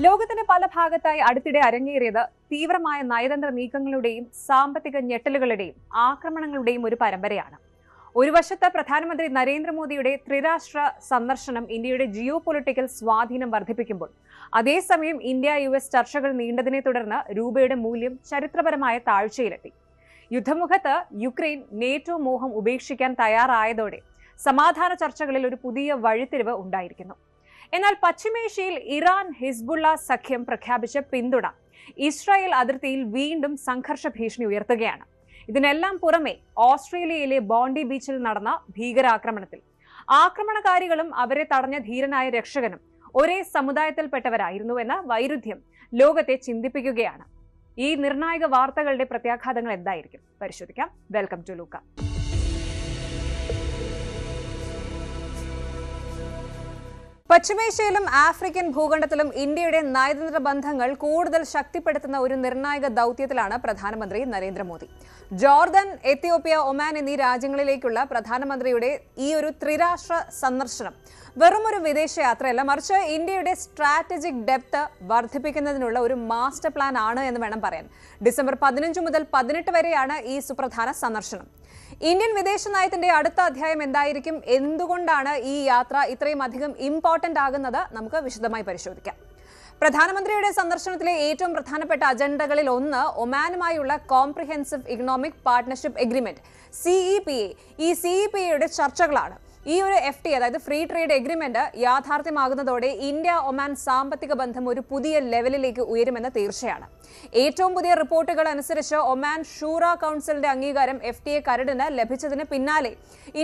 ലോകത്തിന്റെ പല ഭാഗത്തായി അടുത്തിടെ അരങ്ങേറിയത് തീവ്രമായ നയതന്ത്ര നീക്കങ്ങളുടെയും സാമ്പത്തിക ഞെട്ടലുകളുടെയും ആക്രമണങ്ങളുടെയും ഒരു പരമ്പരയാണ്. ഒരു വശത്ത് പ്രധാനമന്ത്രി നരേന്ദ്രമോദിയുടെ ത്രിരാഷ്ട്ര സന്ദർശനം ഇന്ത്യയുടെ ജിയോ പൊളിറ്റിക്കൽ സ്വാധീനം വർദ്ധിപ്പിക്കുമ്പോൾ അതേസമയം ഇന്ത്യ-US ചർച്ചകൾ നീണ്ടതിനെ തുടർന്ന് രൂപയുടെ മൂല്യം ചരിത്രപരമായ താഴ്ചയിലെത്തി. യുദ്ധമുഖത്ത് യുക്രൈൻ നേറ്റോ മോഹം ഉപേക്ഷിക്കാൻ തയ്യാറായതോടെ സമാധാന ചർച്ചകളിൽ ഒരു പുതിയ വഴിത്തിരിവ് ഉണ്ടായിരിക്കുന്നു. എന്നാൽ പശ്ചിമേഷ്യയിൽ ഇറാൻ ഹിസ്ബുള്ള സഖ്യം പ്രഖ്യാപിച്ച പിന്തുണ ഇസ്രായേൽ അതിർത്തിയിൽ വീണ്ടും സംഘർഷ ഭീഷണി ഉയർത്തുകയാണ്. ഇതിനെല്ലാം പുറമെ ഓസ്ട്രേലിയയിലെ ബോണ്ടി ബീച്ചിൽ നടന്ന ഭീകരാക്രമണത്തിൽ ആക്രമണകാരികളും അവരെ തടഞ്ഞ ധീരനായ രക്ഷകനും ഒരേ സമുദായത്തിൽപ്പെട്ടവരായിരുന്നുവെന്ന വൈരുദ്ധ്യം ലോകത്തെ ചിന്തിപ്പിക്കുകയാണ്. ഈ നിർണായക വാർത്തകളുടെ പ്രത്യാഘാതങ്ങൾ എന്തായിരിക്കും പരിശോധിക്കാം. Welcome to Luca. പശ്ചിമേഷ്യയിലും ആഫ്രിക്കൻ ഭൂഖണ്ഡത്തിലും ഇന്ത്യയുടെ നയതന്ത്ര ബന്ധങ്ങൾ കൂടുതൽ ശക്തിപ്പെടുത്തുന്ന ഒരു നിർണായക ദൗത്യത്തിലാണ് പ്രധാനമന്ത്രി നരേന്ദ്രമോദി. ജോർദൻ, എത്യോപ്യ, ഒമാൻ എന്നീ രാജ്യങ്ങളിലേക്കുള്ള പ്രധാനമന്ത്രിയുടെ ഈ ഒരു ത്രിരാഷ്ട്ര സന്ദർശനം വെറുമൊരു വിദേശയാത്രയല്ല, മറിച്ച് ഇന്ത്യയുടെ സ്ട്രാറ്റജിക് ഡെപ്ത് വർദ്ധിപ്പിക്കുന്നതിനുള്ള ഒരു മാസ്റ്റർ പ്ലാൻ ആണ് എന്ന് വേണം പറയാൻ. ഡിസംബർ 15 മുതൽ 18 വരെയാണ് ഈ സുപ്രധാന സന്ദർശനം. ഇന്ത്യൻ വിദേശ നയത്തിന്റെ അടുത്ത അധ്യായം എന്തായിരിക്കും, എന്തുകൊണ്ടാണ് ഈ യാത്ര ഇത്രയും അധികം ഇമ്പോർട്ടന്റ് ആകുന്നത്, നമുക്ക് വിശദമായി പരിശോധിക്കാം. പ്രധാനമന്ത്രിയുടെ സന്ദർശനത്തിലെ ഏറ്റവും പ്രധാനപ്പെട്ട അജണ്ടകളിൽ ഒന്ന് ഒമാനുമായുള്ള comprehensive economic partnership agreement CEPA. ഈ CEPAയുടെ ചർച്ചകളാണ്. ഈ ഒരു FTA, അതായത് ഫ്രീ ട്രേഡ് എഗ്രിമെന്റ് യാഥാർത്ഥ്യമാകുന്നതോടെ ഇന്ത്യ ഒമാൻ സാമ്പത്തിക ബന്ധം ഒരു പുതിയ ലെവലിലേക്ക് ഉയരുമെന്ന് തീർച്ചയാണ്. ഏറ്റവും പുതിയ റിപ്പോർട്ടുകൾ അനുസരിച്ച് ഒമാൻ ഷൂറ കൗൺസിലിന്റെ അംഗീകാരം FTA കരടിന് ലഭിച്ചതിന് പിന്നാലെ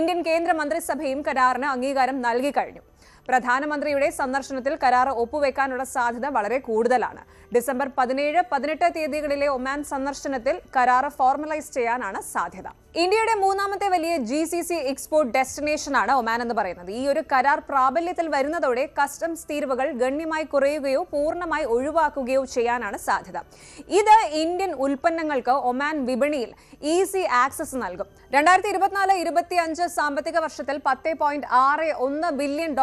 ഇന്ത്യൻ കേന്ദ്ര മന്ത്രിസഭയും കരാറിന് അംഗീകാരം നൽകി കഴിഞ്ഞു. പ്രധാനമന്ത്രിയുടെ സന്ദർശനത്തിൽ കരാർ ഒപ്പുവെക്കാനുള്ള സാധ്യത വളരെ കൂടുതലാണ്. ഡിസംബർ 17, 18 തീയതികളിലെ ഒമാൻ സന്ദർശനത്തിൽ കരാർ ഫോർമലൈസ് ചെയ്യാനാണ് സാധ്യത. ഇന്ത്യയുടെ മൂന്നാമത്തെ വലിയ GCC എക്സ്പോർട്ട് ഡെസ്റ്റിനേഷനാണ് ഒമാൻ എന്ന് പറയുന്നത്. ഈ ഒരു കരാർ പ്രാബല്യത്തിൽ വരുന്നതോടെ കസ്റ്റംസ് തീരുവകൾ ഗണ്യമായി കുറയുകയോ പൂർണ്ണമായി ഒഴിവാക്കുകയോ ചെയ്യാനാണ് സാധ്യത. ഇത് ഇന്ത്യൻ ഉൽപ്പന്നങ്ങൾക്ക് ഒമാൻ വിപണിയിൽ ഈസി ആക്സസ് നൽകും. 2024-25 സാമ്പത്തിക വർഷത്തിൽ $10.61 ബില്യൺ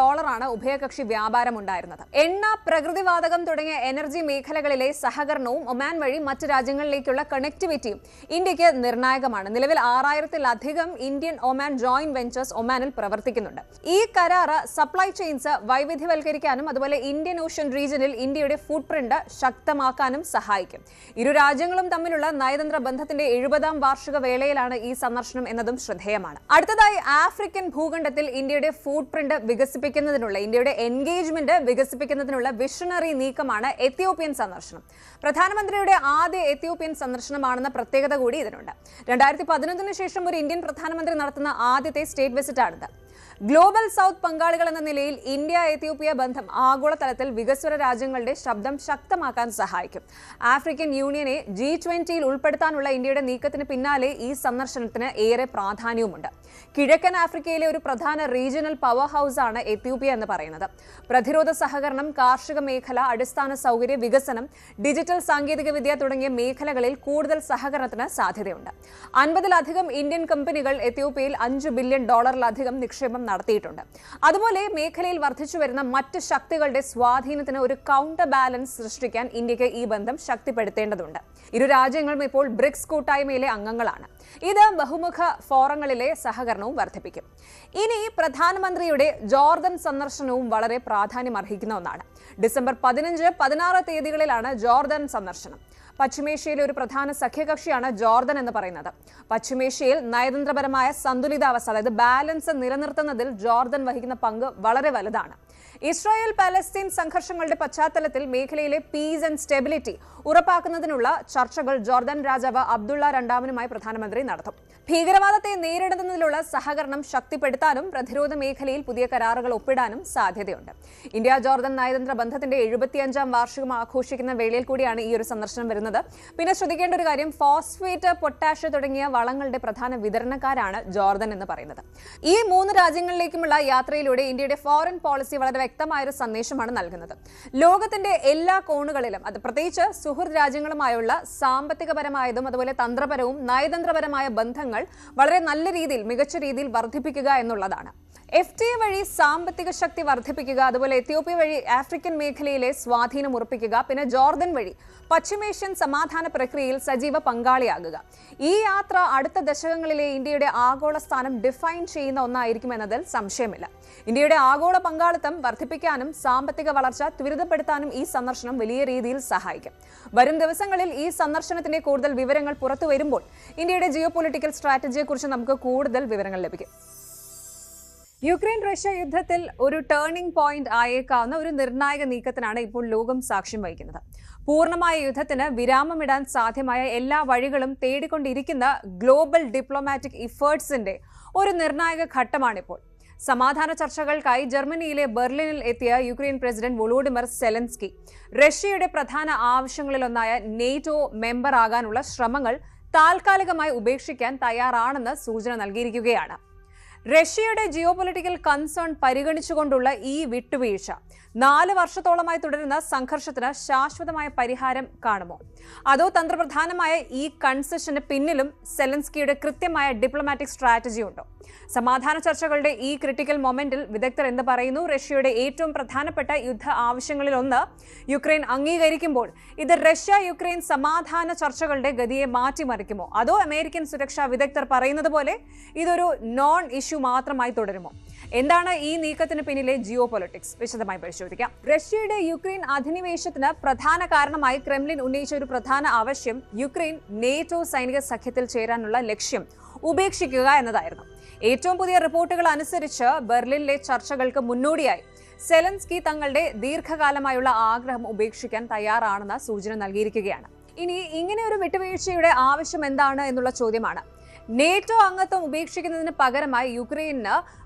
ഉഭയകക്ഷി വ്യാപാരം ഉണ്ടായിരുന്നത്. എണ്ണ, പ്രകൃതിവാതകം തുടങ്ങിയ എനർജി മേഖലകളിലെ സഹകരണവും ഒമാൻ വഴി മറ്റ് രാജ്യങ്ങളിലേക്കുള്ള കണക്ടിവിറ്റിയും ഇന്ത്യക്ക് നിർണായകമാണ്. നിലവിൽ 6000-ലധികം ഇന്ത്യൻ ഒമാൻ ജോയിന്റ് വെഞ്ചേഴ്സ് ഒമാനിൽ പ്രവർത്തിക്കുന്നുണ്ട്. ഈ കരാർ സപ്ലൈ ചെയിൻസ് വൈവിധ്യവൽക്കരിക്കാനും അതുപോലെ ഇന്ത്യൻ ഓഷ്യൻ റീജിയനിൽ ഇന്ത്യയുടെ ഫുട് പ്രിന്റ് ശക്തമാക്കാനും സഹായിക്കും. ഇരു രാജ്യങ്ങളും തമ്മിലുള്ള നയതന്ത്ര ബന്ധത്തിന്റെ 70ാം വാർഷിക വേളയിലാണ് ഈ സന്ദർശനം എന്നതും ശ്രദ്ധേയമാണ്. അടുത്തതായി ആഫ്രിക്കൻ ഭൂഖണ്ഡത്തിൽ ഇന്ത്യയുടെ ഫുട് പ്രിന്റ് ഇന്ത്യയുടെ എൻഗേജ്മെന്റ് വികസിപ്പിക്കുന്നതിനുള്ള വിഷണറി നീക്കമാണ് എത്യോപ്യൻ സന്ദർശനം. പ്രധാനമന്ത്രിയുടെ ആദ്യ എത്യോപ്യൻ സന്ദർശനമാണെന്ന പ്രത്യേകത കൂടി ഇതിനുണ്ട്. 2011 ശേഷം ഒരു ഇന്ത്യൻ പ്രധാനമന്ത്രി നടത്തുന്ന ആദ്യത്തെ സ്റ്റേറ്റ് വിസിറ്റാണിത്. ഗ്ലോബൽ സൗത്ത് പങ്കാളികൾ എന്ന നിലയിൽ ഇന്ത്യ-എത്യോപ്യ ബന്ധം ആഗോളതലത്തിൽ വികസ്വര രാജ്യങ്ങളുടെ ശബ്ദം ശക്തമാക്കാൻ സഹായിക്കും. ആഫ്രിക്കൻ യൂണിയനെ G20 ഉൾപ്പെടുത്താനുള്ള ഇന്ത്യയുടെ നീക്കത്തിന് പിന്നാലെ ഈ സന്ദർശനത്തിന് ഏറെ പ്രാധാന്യവുമുണ്ട്. കിഴക്കൻ ആഫ്രിക്കയിലെ ഒരു പ്രധാന റീജിയണൽ പവർ ഹൗസ് ആണ് എത്യോപ്യ എന്ന് പറയുന്നത്. പ്രതിരോധ സഹകരണം, കാർഷിക മേഖല, അടിസ്ഥാന സൗകര്യ വികസനം, ഡിജിറ്റൽ സാങ്കേതികവിദ്യ തുടങ്ങിയ മേഖലകളിൽ കൂടുതൽ സഹകരണത്തിന് സാധ്യതയുണ്ട്. 50-ലധികം ഇന്ത്യൻ കമ്പനികൾ എത്യോപ്യയിൽ $5 ബില്യൺ നിക്ഷേപം നടത്തിയിട്ടുണ്ട്. അതുപോലെ മേഖലയിൽ വർദ്ധിച്ചുവരുന്ന മറ്റ് ശക്തികളുടെ സ്വാധീനത്തിന് ഒരു കൗണ്ടർ ബാലൻസ് സൃഷ്ടിക്കാൻ ഇന്ത്യക്ക് ഈ ബന്ധം ശക്തിപ്പെടുത്തേണ്ടതുണ്ട്. ഇരു രാജ്യങ്ങളും ഇപ്പോൾ ബ്രിക്സ് കൂട്ടായ്മയിലെ അംഗങ്ങളാണ്. ഇത് ബഹുമുഖ ഫോറങ്ങളിലെ സഹകരണവും വർദ്ധിപ്പിക്കും. ഇനി പ്രധാനമന്ത്രിയുടെ ജോർദൻ സന്ദർശനവും വളരെ പ്രാധാന്യം അർഹിക്കുന്ന ഒന്നാണ്. ഡിസംബർ 15, 16 തീയതികളിലാണ് ജോർദൻ സന്ദർശനം. പശ്ചിമേഷ്യയിലെ ഒരു പ്രധാന സഖ്യകക്ഷിയാണ് ജോർദൻ എന്ന് പറയുന്നത്. പശ്ചിമേഷ്യയിൽ നയതന്ത്രപരമായ സന്തുലിതാവസ്ഥ, അതായത് ബാലൻസ് നിലനിർത്തുന്നതിൽ ജോർദൻ വഹിക്കുന്ന പങ്ക് വളരെ വലുതാണ്. ഇസ്രായേൽ പാലസ്തീൻ സംഘർഷങ്ങളുടെ പശ്ചാത്തലത്തിൽ മേഖലയിലെ പീസ് ആൻഡ് സ്റ്റെബിലിറ്റി ഉറപ്പാക്കുന്നതിനുള്ള ചർച്ചകൾ ജോർദൻ രാജാവ് അബ്ദുള്ള രണ്ടാമനുമായി പ്രധാനമന്ത്രി നടത്തും. ഭീകരവാദത്തെ നേരിടുന്നതിനുള്ള സഹകരണം ശക്തിപ്പെടുത്താനും പ്രതിരോധ മേഖലയിൽ പുതിയ കരാറുകൾ ഒപ്പിടാനും സാധ്യതയുണ്ട്. ഇന്ത്യ ജോർദൻ നയതന്ത്ര ബന്ധത്തിന്റെ 75ാം വാർഷികം ആഘോഷിക്കുന്ന വേളയിൽ കൂടിയാണ് ഈ ഒരു സന്ദർശനം വരുന്നത്. പിന്നെ ശ്രദ്ധിക്കേണ്ട ഒരു കാര്യം, ഫോസ്ഫേറ്റ്, പൊട്ടാഷ് തുടങ്ങിയ വളങ്ങളുടെ പ്രധാന വിതരണക്കാരാണ് ജോർദൻ എന്ന് പറയുന്നത്. ഈ 3 രാജ്യങ്ങളിലേക്കുമുള്ള യാത്രയിലൂടെ ഇന്ത്യയുടെ ഫോറിൻ പോളിസി വളരെ വ്യക്തമായ ഒരു സന്ദേശമാണ് നൽകുന്നത്. ലോകത്തിന്റെ എല്ലാ കോണുകളിലും, അത് പ്രത്യേകിച്ച് സുഹൃത്ത് രാജ്യങ്ങളുമായുള്ള സാമ്പത്തികപരമായതും അതുപോലെ തന്ത്രപരവും നയതന്ത്രപരമായ ബന്ധങ്ങൾ വളരെ നല്ല രീതിയിൽ, മികച്ച രീതിയിൽ വർദ്ധിപ്പിക്കുക എന്നുള്ളതാണ്. FTA വഴി സാമ്പത്തിക ശക്തി വർദ്ധിപ്പിക്കുക, അതുപോലെ എത്യോപ്യ വഴി ആഫ്രിക്കൻ മേഖലയിലെ സ്വാധീനം ഉറപ്പിക്കുക, പിന്നെ ജോർദൻ വഴി പശ്ചിമേഷ്യൻ സമാധാന പ്രക്രിയയിൽ സജീവ പങ്കാളിയാകുക. ഈ യാത്ര അടുത്ത ദശകങ്ങളിലെ ഇന്ത്യയുടെ ആഗോള സ്ഥാനം ഡിഫൈൻ ചെയ്യുന്ന ഒന്നായിരിക്കുമെന്നതിൽ സംശയമില്ല. ഇന്ത്യയുടെ ആഗോള പങ്കാളിത്തം വർദ്ധിപ്പിക്കാനും സാമ്പത്തിക വളർച്ച ത്വരിതപ്പെടുത്താനും ഈ സന്ദർശനം വലിയ രീതിയിൽ സഹായിക്കും. വരും ദിവസങ്ങളിൽ ഈ സന്ദർശനത്തിന്റെ കൂടുതൽ വിവരങ്ങൾ പുറത്തുവരുമ്പോൾ ഇന്ത്യയുടെ ജിയോ പൊളിറ്റിക്കൽ സ്ട്രാറ്റജിയെക്കുറിച്ച് നമുക്ക് കൂടുതൽ വിവരങ്ങൾ ലഭിക്കും. യുക്രൈൻ റഷ്യ യുദ്ധത്തിൽ ഒരു ടേണിംഗ് പോയിന്റ് ആയേക്കാവുന്ന ഒരു നിർണായക നീക്കത്തിനാണ് ഇപ്പോൾ ലോകം സാക്ഷ്യം വഹിക്കുന്നത്. പൂർണ്ണമായ യുദ്ധത്തിന് വിരാമമിടാൻ സാധ്യമായ എല്ലാ വഴികളും തേടിക്കൊണ്ടിരിക്കുന്ന ഗ്ലോബൽ ഡിപ്ലോമാറ്റിക് ഇഫേർട്സിന്റെ ഒരു നിർണായക ഘട്ടമാണിപ്പോൾ. സമാധാന ചർച്ചകൾക്കായി ജർമ്മനിയിലെ ബെർലിനിൽ എത്തിയ യുക്രൈൻ പ്രസിഡന്റ് വൊളോഡിമർ സെലൻസ്കി റഷ്യയുടെ പ്രധാന ആവശ്യങ്ങളിലൊന്നായ നേറ്റോ മെമ്പർ ആകാനുള്ള ശ്രമങ്ങൾ താൽക്കാലികമായി ഉപേക്ഷിക്കാൻ തയ്യാറാണെന്ന് സൂചന നൽകിയിരിക്കുകയാണ്. റഷ്യയുടെ ജിയോ പൊളിറ്റിക്കൽ കൺസേൺ പരിഗണിച്ചുകൊണ്ടുള്ള ഈ വിട്ടുവീഴ്ച 4 വർഷത്തോളമായി തുടരുന്ന സംഘർഷത്തിന് ശാശ്വതമായ പരിഹാരം കാണുമോ? അതോ തന്ത്രപ്രധാനമായ ഈ കൺസെഷന് പിന്നിലും സെലൻസ്കിയുടെ കൃത്യമായ ഡിപ്ലോമാറ്റിക് സ്ട്രാറ്റജി ഉണ്ടോ? സമാധാന ചർച്ചകളുടെ ഈ ക്രിട്ടിക്കൽ മൊമെന്റിൽ വിദഗ്ധർ എന്ത് പറയുന്നു? റഷ്യയുടെ ഏറ്റവും പ്രധാനപ്പെട്ട യുദ്ധ ആവശ്യങ്ങളിലൊന്ന് യുക്രൈൻ അംഗീകരിക്കുമ്പോൾ ഇത് റഷ്യ യുക്രൈൻ സമാധാന ചർച്ചകളുടെ ഗതിയെ മാറ്റിമറിക്കുമോ? അതോ അമേരിക്കൻ സുരക്ഷാ വിദഗ്ധർ പറയുന്നത് പോലെ ഇതൊരു നോൺ ഇഷ്യൂ മാത്രമായി തുടരുമോ? എന്താണ് ഈ നീക്കത്തിന് പിന്നിലെ ജിയോ പൊളിറ്റിക്സ്? വിശദമായി പരിശോധിക്കാം. റഷ്യയുടെ യുക്രൈൻ അധിനിവേശത്തിന് പ്രധാന കാരണമായി ക്രെംലിൻ ഉന്നയിച്ച ഒരു പ്രധാന ആവശ്യം യുക്രൈൻ നേറ്റോ സൈനിക സഖ്യത്തിൽ ചേരാനുള്ള ലക്ഷ്യം ഉപേക്ഷിക്കുക എന്നതായിരുന്നു. ഏറ്റവും പുതിയ റിപ്പോർട്ടുകൾ അനുസരിച്ച് ബെർലിനിലെ ചർച്ചകൾക്ക് മുന്നോടിയായി സെലൻസ്കി തങ്ങളുടെ ദീർഘകാലമായുള്ള ആഗ്രഹം ഉപേക്ഷിക്കാൻ തയ്യാറാണെന്ന സൂചന നൽകിയിരിക്കുകയാണ്. ഇനി ഇങ്ങനെ ഒരു വിട്ടുവീഴ്ചയുടെ ആവശ്യം എന്താണ് എന്നുള്ള ചോദ്യമാണ്. നേറ്റോ അംഗത്വം ഉപേക്ഷിക്കുന്നതിന് പകരമായി യുക്രൈന്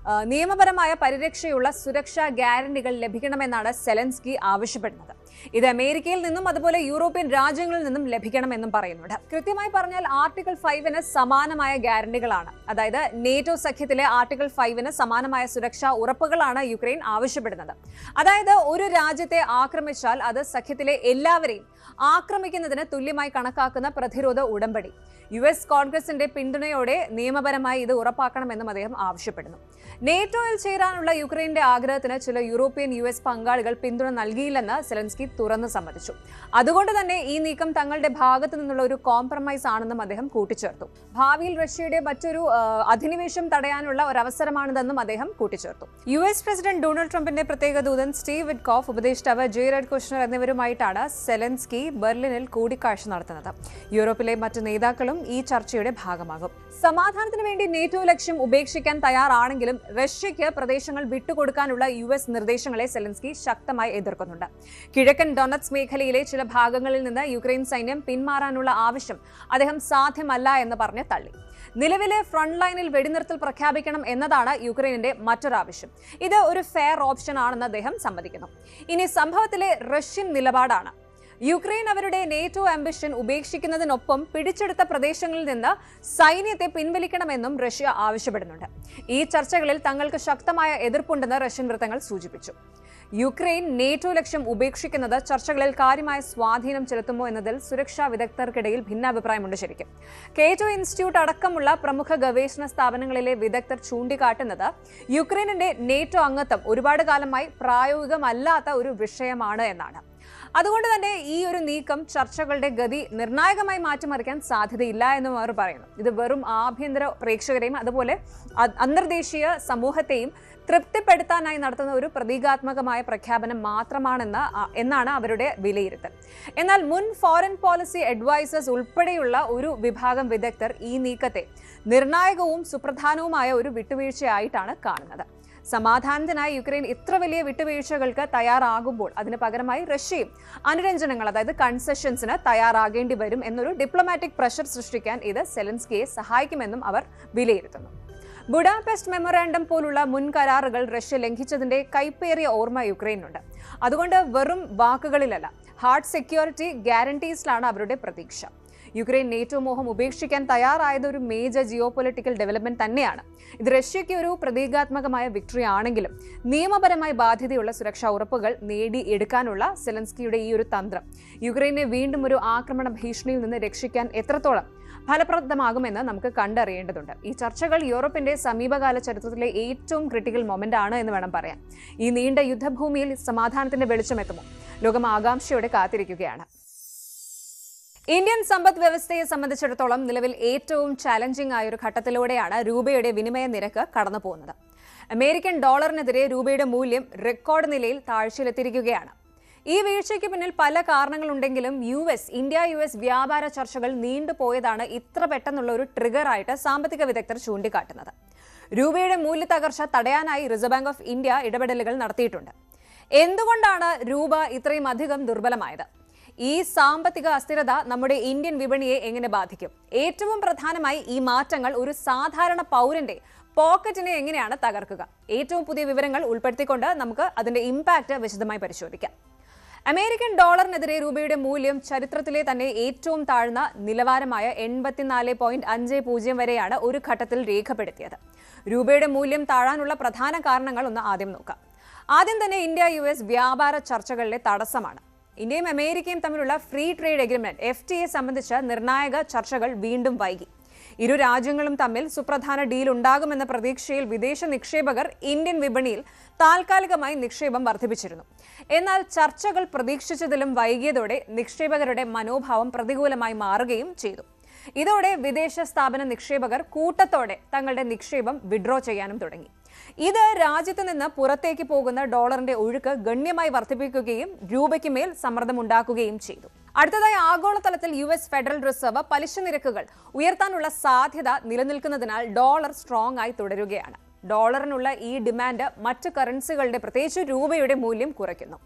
നിയമപരമായ പരിരക്ഷയുള്ള സുരക്ഷാ ഗ്യാരണ്ടികൾ ലഭിക്കണമെന്നാണ് സെലൻസ്കി ആവശ്യപ്പെടുന്നത്. ഇത് അമേരിക്കയിൽ നിന്നും അതുപോലെ യൂറോപ്യൻ രാജ്യങ്ങളിൽ നിന്നും ലഭിക്കണമെന്നും പറയുന്നുണ്ട്. കൃത്യമായി പറഞ്ഞാൽ ആർട്ടിക്കിൾ 5 സമാനമായ ഗ്യാരണ്ടികളാണ്. അതായത് നേറ്റോ സഖ്യത്തിലെ ആർട്ടിക്കിൾ 5 സമാനമായ സുരക്ഷാ ഉറപ്പുകളാണ് യുക്രൈൻ ആവശ്യപ്പെടുന്നത്. അതായത് ഒരു രാജ്യത്തെ ആക്രമിച്ചാൽ അത് സഖ്യത്തിലെ എല്ലാവരെയും ആക്രമിക്കുന്നതിന് തുല്യമായി കണക്കാക്കുന്ന പ്രതിരോധ ഉടമ്പടി. US കോൺഗ്രസിന്റെ പിന്തുണയോടെ നിയമപരമായി ഇത് ഉറപ്പാക്കണമെന്നും അദ്ദേഹം ആവശ്യപ്പെടുന്നു. നേറ്റോയിൽ ചേരാനുള്ള യുക്രൈന്റെ ആഗ്രഹത്തിന് ചില യൂറോപ്യൻ US പങ്കാളികൾ പിന്തുണ നൽകിയില്ലെന്ന് സെലൻസ്കി തുറന്നു സമ്മതിച്ചു. അതുകൊണ്ട് തന്നെ ഈ നീക്കം തങ്ങളുടെ ഭാഗത്തു നിന്നുള്ള ഒരു കോംപ്രമൈസ് ആണെന്നും അദ്ദേഹം കൂട്ടിച്ചേർത്തു. ഭാവിയിൽ റഷ്യയുടെ മറ്റൊരു അധിനിവേശം തടയാനുള്ള ഒരു അവസരമാണിതെന്നും അദ്ദേഹം കൂട്ടിച്ചേർത്തു. US പ്രസിഡന്റ് ഡൊണാൾഡ് ട്രംപിന്റെ പ്രത്യേക ദൂതൻ സ്റ്റീവ് വിറ്റ്കോഫ്, ഉപദേഷ്ടാവ് ജെയ്റഡ് കുഷ്നർ എന്നിവരുമായിട്ടാണ് സെലൻസ്കി ബെർലിനിൽ കൂടിക്കാഴ്ച നടത്തുന്നത്. യൂറോപ്പിലെ മറ്റ് നേതാക്കളും ഈ ചർച്ചയുടെ ഭാഗമാകും. സമാധാനത്തിന് വേണ്ടി നേറ്റോ ലക്ഷ്യം ഉപേക്ഷിക്കാൻ തയ്യാറാണെങ്കിലും റഷ്യയ്ക്ക് പ്രദേശങ്ങൾ വിട്ടുകൊടുക്കാനുള്ള US നിർദ്ദേശങ്ങളെ സെലൻസ്കി ശക്തമായി എതിർക്കുന്നുണ്ട്. കിഴക്കൻ ഡൊണറ്റ്സ്ക് മേഖലയിലെ ചില ഭാഗങ്ങളിൽ നിന്ന് യുക്രൈൻ സൈന്യം പിന്മാറാനുള്ള ആവശ്യം അദ്ദേഹം സാധ്യമല്ല എന്ന് പറഞ്ഞ് തള്ളി. നിലവിലെ ഫ്രണ്ട് ലൈനിൽ വെടിനിർത്തൽ പ്രഖ്യാപിക്കണം എന്നതാണ് യുക്രൈനിന്റെ മറ്റൊരാവശ്യം. ഇത് ഒരു ഫെയർ ഓപ്ഷൻ ആണെന്ന് അദ്ദേഹം സമ്മതിക്കുന്നു. ഇനി സംഭവത്തിലെ റഷ്യൻ നിലപാടാണ്. യുക്രൈൻ അവരുടെ നേറ്റോ ആംബിഷൻ ഉപേക്ഷിക്കുന്നതിനൊപ്പം പിടിച്ചെടുത്ത പ്രദേശങ്ങളിൽ നിന്ന് സൈന്യത്തെ പിൻവലിക്കണമെന്നും റഷ്യ ആവശ്യപ്പെടുന്നുണ്ട്. ഈ ചർച്ചകളിൽ തങ്ങൾക്ക് ശക്തമായ എതിർപ്പുണ്ടെന്ന് റഷ്യൻ വൃത്തങ്ങൾ സൂചിപ്പിച്ചു. യുക്രൈൻ നേറ്റോ ലക്ഷ്യം ഉപേക്ഷിക്കുന്നത് ചർച്ചകളിൽ കാര്യമായ സ്വാധീനം ചെലുത്തുമോ എന്നതിൽ സുരക്ഷാ വിദഗ്ധർക്കിടയിൽ ഭിന്നാഭിപ്രായമുണ്ട്. ശരിക്കും കേറ്റോ ഇൻസ്റ്റിറ്റ്യൂട്ട് അടക്കമുള്ള പ്രമുഖ ഗവേഷണ സ്ഥാപനങ്ങളിലെ വിദഗ്ധർ ചൂണ്ടിക്കാട്ടുന്നത് യുക്രൈനിന്റെ നേറ്റോ അംഗത്വം ഒരുപാട് കാലമായി പ്രായോഗികമല്ലാത്ത ഒരു വിഷയമാണ് എന്നാണ്. അതുകൊണ്ട് തന്നെ ഈ ഒരു നീക്കം ചർച്ചകളുടെ ഗതി നിർണായകമായി മാറ്റിമറിക്കാൻ സാധ്യതയില്ല എന്നും അവർ പറയുന്നു. ഇത് വെറും ആഭ്യന്തര പ്രേക്ഷകരെയും അതുപോലെ അന്തർദേശീയ സമൂഹത്തെയും തൃപ്തിപ്പെടുത്താനായി നടത്തുന്ന ഒരു പ്രതീകാത്മകമായ പ്രഖ്യാപനം എന്നാണ് അവരുടെ വിലയിരുത്തൽ. എന്നാൽ മുൻ ഫോറിൻ പോളിസി അഡ്വൈസേഴ്സ് ഉൾപ്പെടെയുള്ള ഒരു വിഭാഗം വിദഗ്ധർ ഈ നീക്കത്തെ നിർണായകവും സുപ്രധാനവുമായ ഒരു വിട്ടുവീഴ്ചയായിട്ടാണ് കാണുന്നത്. സമാധാനത്തിനായി യുക്രൈൻ ഇത്ര വലിയ വിട്ടുവീഴ്ചകൾക്ക് തയ്യാറാകുമ്പോൾ അതിന് പകരമായി റഷ്യയും അനുരഞ്ജനങ്ങൾ, അതായത് കൺസെഷൻസിന് തയ്യാറാകേണ്ടി വരും എന്നൊരു ഡിപ്ലോമാറ്റിക് പ്രഷർ സൃഷ്ടിക്കാൻ ഇത് സെലൻസ്കിയെ സഹായിക്കുമെന്നും അവർ വിലയിരുത്തുന്നു. ബുഡാപെസ്റ്റ് മെമ്മോറാണ്ടം പോലുള്ള മുൻ കരാറുകൾ റഷ്യ ലംഘിച്ചതിന്റെ കൈപ്പേറിയ ഓർമ്മ യുക്രൈനുണ്ട്. അതുകൊണ്ട് വെറും വാക്കുകളിലല്ല, ഹാർഡ് സെക്യൂരിറ്റി ഗ്യാരണ്ടീസിലാണ് അവരുടെ പ്രതീക്ഷ. യുക്രൈൻ നേറ്റോ മോഹം ഉപേക്ഷിക്കാൻ തയ്യാറായത് ഒരു മേജർ ജിയോ പൊളിറ്റിക്കൽ ഡെവലപ്മെന്റ് തന്നെയാണ്. ഇത് റഷ്യയ്ക്ക് ഒരു പ്രതീകാത്മകമായ വിക്ടറി ആണെങ്കിലും നിയമപരമായി ബാധ്യതയുള്ള സുരക്ഷാ ഉറപ്പുകൾ നേടിയെടുക്കാനുള്ള സെലൻസ്കിയുടെ ഈ ഒരു തന്ത്രം യുക്രൈനെ വീണ്ടും ഒരു ആക്രമണ ഭീഷണിയിൽ നിന്ന് രക്ഷിക്കാൻ എത്രത്തോളം ഫലപ്രദമാകുമെന്ന് നമുക്ക് കണ്ടറിയേണ്ടതുണ്ട്. ഈ ചർച്ചകൾ യൂറോപ്പിന്റെ സമീപകാല ചരിത്രത്തിലെ ഏറ്റവും ക്രിട്ടിക്കൽ മൊമെന്റ് ആണ് എന്ന് വേണം പറയാൻ. ഈ നീണ്ട യുദ്ധഭൂമിയിൽ സമാധാനത്തിന്റെ വെളിച്ചമെത്തുമോ? ലോകം ആകാംക്ഷയോടെ കാത്തിരിക്കുകയാണ്. ഇന്ത്യൻ സമ്പദ് വ്യവസ്ഥയെ സംബന്ധിച്ചിടത്തോളം നിലവിൽ ഏറ്റവും ചാലഞ്ചിങ് ആയ ഒരു ഘട്ടത്തിലൂടെയാണ് രൂപയുടെ വിനിമയ നിരക്ക് കടന്നുപോകുന്നത്. അമേരിക്കൻ ഡോളറിനെതിരെ രൂപയുടെ മൂല്യം റെക്കോർഡ് നിലയിൽ താഴ്ചയിലെത്തിയിരിക്കുകയാണ്. ഈ വീഴ്ചയ്ക്ക് പിന്നിൽ പല കാരണങ്ങളുണ്ടെങ്കിലും ഇന്ത്യ യു എസ് വ്യാപാര ചർച്ചകൾ നീണ്ടുപോയതാണ് ഇത്ര പെട്ടെന്നുള്ള ഒരു ട്രിഗറായിട്ട് സാമ്പത്തിക വിദഗ്ധർ ചൂണ്ടിക്കാട്ടുന്നത്. രൂപയുടെ മൂല്യത്തകർച്ച തടയാനായി റിസർവ് ബാങ്ക് ഓഫ് ഇന്ത്യ ഇടപെടലുകൾ നടത്തിയിട്ടുണ്ട്. എന്തുകൊണ്ടാണ് രൂപ ഇത്രയും അധികം ദുർബലമായത്? ഈ സാമ്പത്തിക അസ്ഥിരത നമ്മുടെ ഇന്ത്യൻ വിപണിയെ എങ്ങനെ ബാധിക്കും? ഏറ്റവും പ്രധാനമായി ഈ മാറ്റങ്ങൾ ഒരു സാധാരണ പൗരന്റെ പോക്കറ്റിനെ എങ്ങനെയാണ് തകർക്കുക? ഏറ്റവും പുതിയ വിവരങ്ങൾ ഉൾപ്പെടുത്തിക്കൊണ്ട് നമുക്ക് അതിന്റെ ഇമ്പാക്ട് വിശദമായി പരിശോധിക്കാം. അമേരിക്കൻ ഡോളറിനെതിരെ രൂപയുടെ മൂല്യം ചരിത്രത്തിലെ തന്നെ ഏറ്റവും താഴ്ന്ന നിലവാരമായ 84.50 വരെയാണ് ഒരു ഘട്ടത്തിൽ രേഖപ്പെടുത്തിയത്. രൂപയുടെ മൂല്യം താഴാനുള്ള പ്രധാന കാരണങ്ങൾ ഒന്ന് ആദ്യം നോക്കാം. ആദ്യം തന്നെ ഇന്ത്യ യു എസ് വ്യാപാര ചർച്ചകളിലെ തടസ്സമാണ്. ഇന്ത്യയും അമേരിക്കയും തമ്മിലുള്ള ഫ്രീ ട്രേഡ് എഗ്രിമെന്റ് FTA സംബന്ധിച്ച നിർണായക ചർച്ചകൾ വീണ്ടും വൈകി. ഇരു രാജ്യങ്ങളും തമ്മിൽ സുപ്രധാന ഡീൽ ഉണ്ടാകുമെന്ന പ്രതീക്ഷയിൽ വിദേശ നിക്ഷേപകർ ഇന്ത്യൻ വിപണിയിൽ താൽക്കാലികമായി നിക്ഷേപം വർദ്ധിപ്പിച്ചിരുന്നു. എന്നാൽ ചർച്ചകൾ പ്രതീക്ഷിച്ചതിലും വൈകിയതോടെ നിക്ഷേപകരുടെ മനോഭാവം പ്രതികൂലമായി മാറുകയും ചെയ്തു. ഇതോടെ വിദേശ സ്ഥാപന നിക്ഷേപകർ കൂട്ടത്തോടെ തങ്ങളുടെ നിക്ഷേപം വിഡ്രോ ചെയ്യാനും തുടങ്ങി. ഇത് രാജ്യത്ത് നിന്ന് പുറത്തേക്ക് പോകുന്ന ഡോളറിന്റെ ഒഴുക്ക് ഗണ്യമായി വർദ്ധിപ്പിക്കുകയും രൂപയ്ക്ക് മേൽ സമ്മർദ്ദമുണ്ടാക്കുകയും ചെയ്തു. അടുത്തതായി ആഗോളതലത്തിൽ US ഫെഡറൽ റിസർവ് പലിശ നിരക്കുകൾ ഉയർത്താനുള്ള സാധ്യത നിലനിൽക്കുന്നതിനാൽ ഡോളർ സ്ട്രോങ് ആയി തുടരുകയാണ്. ഡോളറിനുള്ള ഈ ഡിമാൻഡ് മറ്റ് കറൻസികളുടെ പ്രത്യേകിച്ച് രൂപയുടെ മൂല്യം കുറയ്ക്കുന്നു.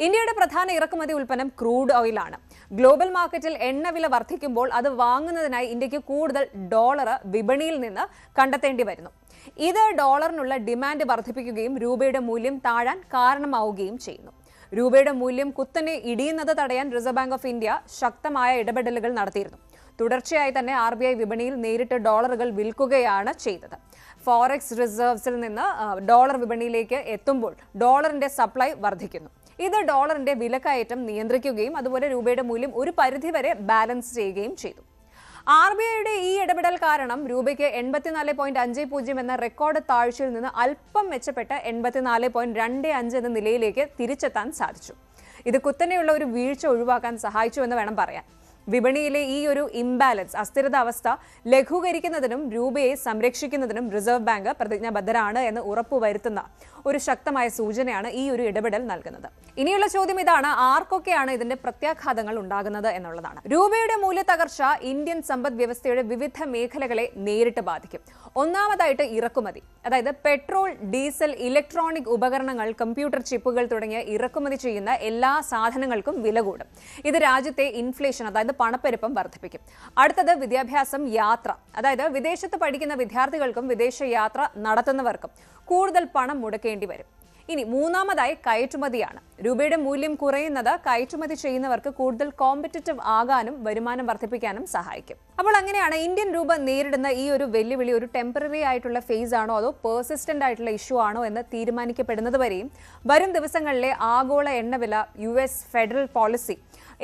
ഇന്ത്യയുടെ പ്രധാന ഇറക്കുമതി ഉൽപ്പന്നം ക്രൂഡ് ഓയിലാണ്. ഗ്ലോബൽ മാർക്കറ്റിൽ എണ്ണവില വർദ്ധിക്കുമ്പോൾ അത് വാങ്ങുന്നതിനായി ഇന്ത്യക്ക് കൂടുതൽ ഡോളർ വിപണിയിൽ നിന്ന് കണ്ടെത്തേണ്ടി വരുന്നു. ഇത് ഡോളറിനുള്ള ഡിമാൻഡ് വർദ്ധിപ്പിക്കുകയും രൂപയുടെ മൂല്യം താഴാൻ കാരണമാവുകയും ചെയ്യുന്നു. രൂപയുടെ മൂല്യം കുത്തനെ ഇടിയുന്നത് തടയാൻ റിസർവ് ബാങ്ക് ഓഫ് ഇന്ത്യ ശക്തമായ ഇടപെടലുകൾ നടത്തിയിരുന്നു. തുടർച്ചയായി തന്നെ RBI വിപണിയിൽ നേരിട്ട് ഡോളറുകൾ വിൽക്കുകയാണ് ചെയ്തത്. ഫോറക്സ് റിസർവ്സിൽ നിന്ന് ഡോളർ വിപണിയിലേക്ക് എത്തുമ്പോൾ ഡോളറിന്റെ സപ്ലൈ വർദ്ധിക്കുന്നു. ഇത് ഡോളറിന്റെ വിലക്കയറ്റം നിയന്ത്രിക്കുകയും അതുപോലെ രൂപയുടെ മൂല്യം ഒരു പരിധിവരെ ബാലൻസ് ചെയ്യുകയും ചെയ്തു. RBIയുടെ ഈ ഇടപെടൽ കാരണം രൂപയ്ക്ക് 84.50 എന്ന റെക്കോർഡ് താഴ്ചയിൽ നിന്ന് അല്പം മെച്ചപ്പെട്ട് 84.25 എന്ന നിലയിലേക്ക് തിരിച്ചെത്താൻ സാധിച്ചു. ഇത് കുത്തനെയുള്ള ഒരു വീഴ്ച ഒഴിവാക്കാൻ സഹായിച്ചു എന്ന് വേണം പറയാൻ. വിപണിയിലെ ഈ ഒരു ഇംബാലൻസ് അസ്ഥിരത അവസ്ഥ ലഘൂകരിക്കുന്നതിനും രൂപയെ സംരക്ഷിക്കുന്നതിനും റിസർവ് ബാങ്ക് പ്രതിജ്ഞാബദ്ധരാണ് എന്ന് ഉറപ്പുവരുത്തുന്ന ഒരു ശക്തമായ സൂചനയാണ് ഈ ഒരു ഇടപെടൽ നൽകുന്നത്. ഇനിയുള്ള ചോദ്യം ഇതാണ്: ആർക്കൊക്കെയാണ് ഇതിന്റെ പ്രത്യാഘാതങ്ങൾ ഉണ്ടാകുന്നത് എന്നുള്ളതാണ്. രൂപയുടെ മൂല്യത്തകർച്ച ഇന്ത്യൻ സമ്പദ് വ്യവസ്ഥയുടെ വിവിധ മേഖലകളെ നേരിട്ട് ബാധിക്കും. ഒന്നാമതായിട്ട് ഇറക്കുമതി, അതായത് പെട്രോൾ, ഡീസൽ, ഇലക്ട്രോണിക് ഉപകരണങ്ങൾ, കമ്പ്യൂട്ടർ ചിപ്പുകൾ തുടങ്ങിയ ഇറക്കുമതി ചെയ്യുന്ന എല്ലാ സാധനങ്ങൾക്കും വില കൂടും. ഇത് രാജ്യത്തെ ഇൻഫ്ലേഷൻ, അതായത് പണപ്പെരുപ്പം വർദ്ധിപ്പിക്കും. അടുത്തത് വിദ്യാഭ്യാസം, യാത്ര, അതായത് വിദേശത്ത് പഠിക്കുന്ന വിദ്യാർത്ഥികൾക്കും വിദേശ യാത്ര നടത്തുന്നവർക്കും കൂടുതൽ പണം മുടക്കേണ്ടി വരും. ഇനി മൂന്നാമതായി കയറ്റുമതിയാണ്. രൂപയുടെ മൂല്യം കുറയുന്നത് കയറ്റുമതി ചെയ്യുന്നവർക്ക് കൂടുതൽ കോമ്പറ്റിറ്റീവ് ആകാനും വരുമാനം വർദ്ധിപ്പിക്കാനും സഹായിക്കും. അപ്പോൾ അങ്ങനെയാണ് ഇന്ത്യൻ രൂപ നേരിടുന്ന ഈ ഒരു വെല്ലുവിളി ഒരു ടെമ്പററി ആയിട്ടുള്ള ഫേസ് ആണോ അതോ പേഴ്സിസ്റ്റന്റ് ആയിട്ടുള്ള ഇഷ്യൂ ആണോ എന്ന് തീരുമാനിക്കപ്പെടുന്നത് വരെയും വരും ദിവസങ്ങളിലെ ആഗോള എണ്ണവില, US ഫെഡറൽ പോളിസി,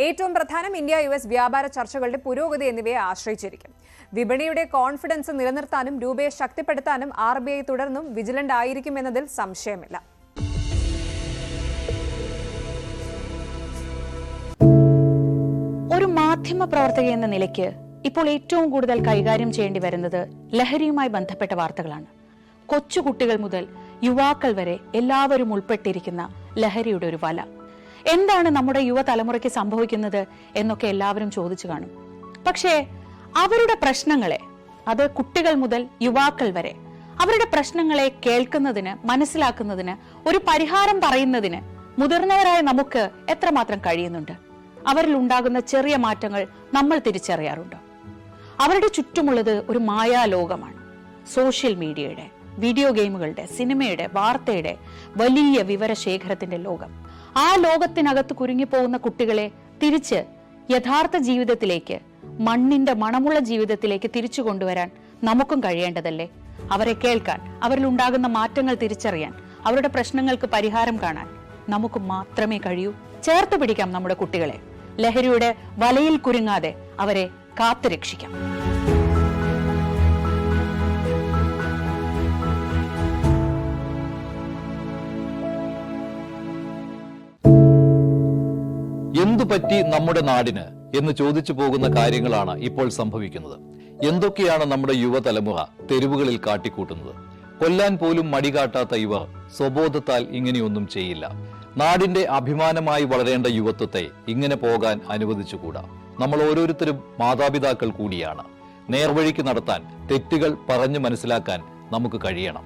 ഏറ്റവും പ്രധാനം ഇന്ത്യ US വ്യാപാര ചർച്ചകളുടെ പുരോഗതി എന്നിവയെ ആശ്രയിച്ചിരിക്കും. വിപണിയുടെ കോൺഫിഡൻസ് നിലനിർത്താനും രൂപയെ ശക്തിപ്പെടുത്താനും RBI തുടർന്നും വിജിലന്റ് ആയിരിക്കുമെന്നതിൽ സംശയമില്ല. ഒരു മാധ്യമ പ്രവർത്തക എന്ന നിലയ്ക്ക് ഇപ്പോൾ ഏറ്റവും കൂടുതൽ കൈകാര്യം ചെയ്യേണ്ടി വരുന്നത് ലഹരിയുമായി ബന്ധപ്പെട്ട വാർത്തകളാണ്. കൊച്ചുകുട്ടികൾ മുതൽ യുവാക്കൾ വരെ എല്ലാവരും ഉൾപ്പെട്ടിരിക്കുന്ന ലഹരിയുടെ ഒരു വല. എന്താണ് നമ്മുടെ യുവതലമുറയ്ക്ക് സംഭവിക്കുന്നത് എന്നൊക്കെ എല്ലാവരും ചോദിച്ചു കാണും. പക്ഷേ അവരുടെ പ്രശ്നങ്ങളെ, അത് കുട്ടികൾ മുതൽ യുവാക്കൾ വരെ, അവരുടെ പ്രശ്നങ്ങളെ കേൾക്കുന്നതിന്, മനസ്സിലാക്കുന്നതിന്, ഒരു പരിഹാരം പറയുന്നതിന് മുതിർന്നവരായ നമുക്ക് എത്രമാത്രം കഴിയുന്നുണ്ട്? അവരിൽ ഉണ്ടാകുന്ന ചെറിയ മാറ്റങ്ങൾ നമ്മൾ തിരിച്ചറിയാറുണ്ടോ? അവരുടെ ചുറ്റുമുള്ളത് ഒരു മായാലോകമാണ്. സോഷ്യൽ മീഡിയയുടെ, വീഡിയോ ഗെയിമുകളുടെ, സിനിമയുടെ, വാർത്തയുടെ വലിയ വിവരശേഖരത്തിന്റെ ലോകം. ആ ലോകത്തിനകത്ത് കുരുങ്ങിപ്പോകുന്ന കുട്ടികളെ തിരിച്ച് യഥാർത്ഥ ജീവിതത്തിലേക്ക്, മണ്ണിന്റെ മണമുള്ള ജീവിതത്തിലേക്ക് തിരിച്ചു കൊണ്ടുവരാൻ നമുക്കും കഴിയേണ്ടതല്ലേ? അവരെ കേൾക്കാൻ, അവരിൽ ഉണ്ടാകുന്ന മാറ്റങ്ങൾ തിരിച്ചറിയാൻ, അവരുടെ പ്രശ്നങ്ങൾക്ക് പരിഹാരം കാണാൻ നമുക്ക് മാത്രമേ കഴിയൂ. ചേർത്ത് പിടിക്കാം നമ്മുടെ കുട്ടികളെ. ലഹരിയുടെ വലയിൽ കുരുങ്ങാതെ അവരെ കാത്തുരക്ഷിക്കാം. എന്തു പറ്റി നമ്മുടെ നാടിന് എന്ന് ചോദിച്ചു പോകുന്ന കാര്യങ്ങളാണ് ഇപ്പോൾ സംഭവിക്കുന്നത്. എന്തൊക്കെയാണ് നമ്മുടെ യുവതലമുറ തെരുവുകളിൽ കാട്ടിക്കൂട്ടുന്നത്? കൊല്ലാൻ പോലും മടികാട്ടാത്ത ഇവർ സ്വബോധത്താൽ ഇങ്ങനെയൊന്നും ചെയ്യില്ല. നാടിന്റെ അഭിമാനമായി വളരേണ്ട യുവത്വത്തെ ഇങ്ങനെ പോകാൻ അനുവദിച്ചുകൂടാ. നമ്മൾ ഓരോരുത്തരും മാതാപിതാക്കൾ കൂടിയാണ്. നേർവഴിക്ക് നടത്താൻ, തെറ്റുകൾ പറഞ്ഞു മനസ്സിലാക്കാൻ നമുക്ക് കഴിയണം.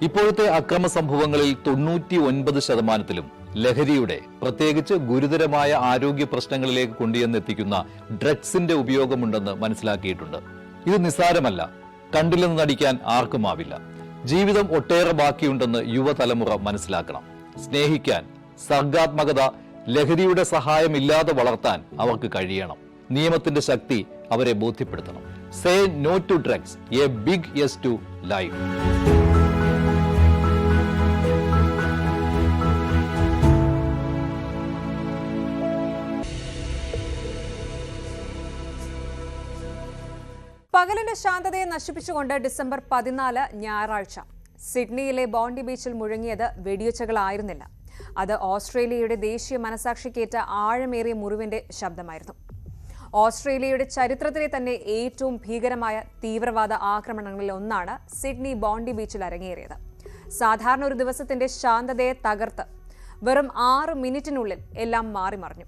ഇപ്പോഴത്തെ അക്രമ സംഭവങ്ങളിൽ 99% ലഹരിയുടെ, പ്രത്യേകിച്ച് ഗുരുതരമായ ആരോഗ്യ പ്രശ്നങ്ങളിലേക്ക് കൊണ്ടുവന്നെത്തിക്കുന്ന ഡ്രഗ്സിന്റെ ഉപയോഗമുണ്ടെന്ന് മനസ്സിലാക്കിയിട്ടുണ്ട്. ഇത് നിസ്സാരമല്ല. കണ്ടില്ലെന്ന് നടിക്കാൻ ആർക്കുമാവില്ല. ജീവിതം ഒട്ടേറെ ബാക്കിയുണ്ടെന്ന് യുവതലമുറ മനസ്സിലാക്കണം. സ്നേഹിക്കാൻ, സർഗാത്മകത, ലഹരിയുടെ സഹായമില്ലാതെ വളർത്താൻ അവർക്ക് കഴിയണം. നിയമത്തിന്റെ ശക്തി അവരെ ബോധ്യപ്പെടുത്തണം. Say no to drugs, a big yes to life. പകലിന്റെ ശാന്തതയെ നശിപ്പിച്ചുകൊണ്ട് ഡിസംബർ 14 ഞായറാഴ്ച സിഡ്നിയിലെ ബോണ്ടി ബീച്ചിൽ മുഴങ്ങിയത് വെടിയൊച്ചകളായിരുന്നില്ല. അത് ഓസ്ട്രേലിയയുടെ ദേശീയ മനസാക്ഷിക്കേറ്റ ആഴമേറിയ മുറിവിന്റെ ശബ്ദമായിരുന്നു. ഓസ്ട്രേലിയയുടെ ചരിത്രത്തിലെ തന്നെ ഏറ്റവും ഭീകരമായ തീവ്രവാദ ആക്രമണങ്ങളിൽ ഒന്നാണ് സിഡ്നി ബോണ്ടി ബീച്ചിൽ അരങ്ങേറിയത്. സാധാരണ ഒരു ദിവസത്തിന്റെ ശാന്തതയെ തകർത്ത് വെറും 6 മിനിറ്റിനുള്ളിൽ എല്ലാം മാറിമറിഞ്ഞു.